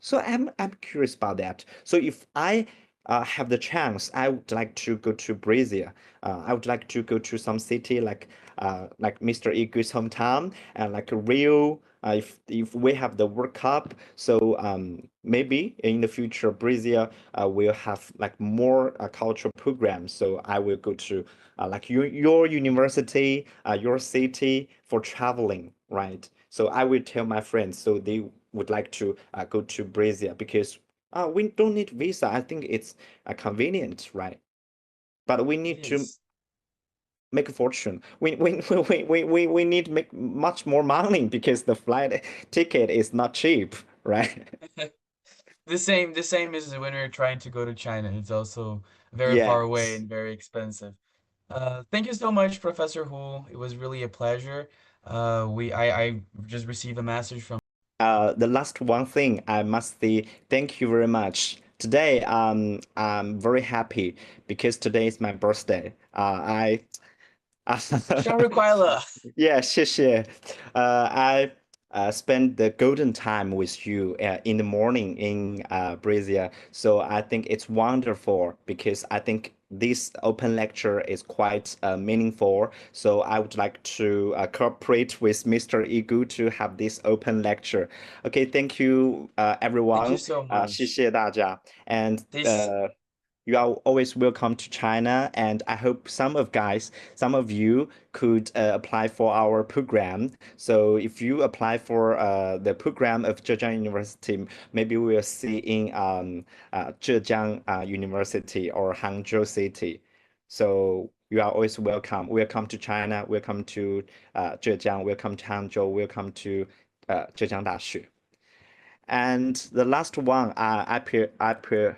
So I'm curious about that. So if I have the chance, I would like to go to Brazil. I would like to go to some city like Mr. Igu's hometown and like Rio. If we have the World Cup, so maybe in the future Brazil will have like more cultural programs. So I will go to like your university, your city for traveling, right? So I will tell my friends so they would like to go to Brazil because we don't need visa. I think it's convenient, right? But we It need to is. make a fortune. We need to make much more money because the flight ticket is not cheap, right? The same as when we're trying to go to China. It's also very far away Yes. and very expensive. Thank you so much, Professor Hu. It was really a pleasure. I just received a message from. The last one thing I must say, thank you very much. Today, I'm very happy because today is my birthday. I 生日快乐! Yeah, 谢谢. I spent the golden time with you in the morning in Brazil. So I think it's wonderful because I think this open lecture is quite meaningful. So I would like to cooperate with Mr. Igu to have this open lecture. Okay, thank you, Thank you everyone. so much. 谢谢大家. And This you are always welcome to China, and I hope some of you could apply for our program. So if you apply for the program of Zhejiang University, maybe we'll see in Zhejiang University or Hangzhou City. So you are always welcome. Welcome to China. Welcome to Zhejiang. Welcome to Hangzhou. Welcome to Zhejiang Dashi. And the last one, I prepare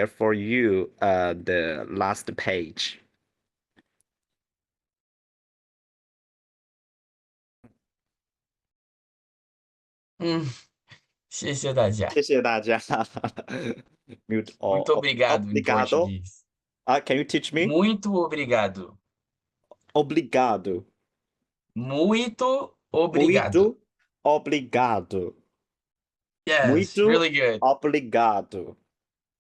for you the last page. 谢谢大家。谢谢大家。Mute all. Muito obrigado em Obrigado. português. Can you teach me? Muito obrigado. Obrigado. Muito obrigado. Muito obrigado. Yes, Muito really good. obrigado.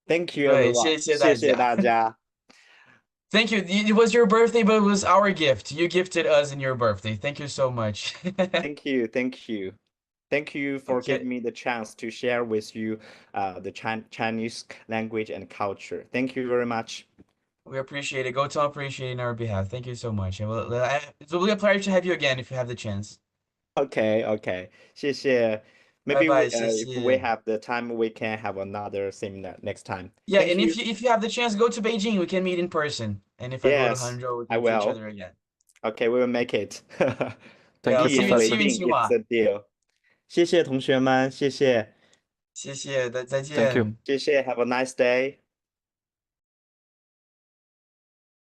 Thank you, 对， everyone. 谢谢大家。 Thank you. It was your birthday, but it was our gift. You gifted us in your birthday. Thank you so much. Thank you. Thank you for Okay. giving me the chance to share with you the Chinese language and culture. Thank you very much. We appreciate it. GouTong appreciate it on our behalf. Thank you so much. It will be a pleasure to have you again if you have the chance. Okay. 谢谢. Maybe Bye-bye, if we 谢谢。 have the time, we can have another seminar next time. Yeah, Thank and you. if you have the chance, go to Beijing. We can meet in person. And if I go to Yes, Hangzhou, we I can see each will. other again. Okay, we will make it. Thank Yeah, you, I'll see you Professor. in It's Xinhua. a deal. 谢谢同学们，谢谢 谢谢，再 Thank you. 见。谢谢 Have a nice day.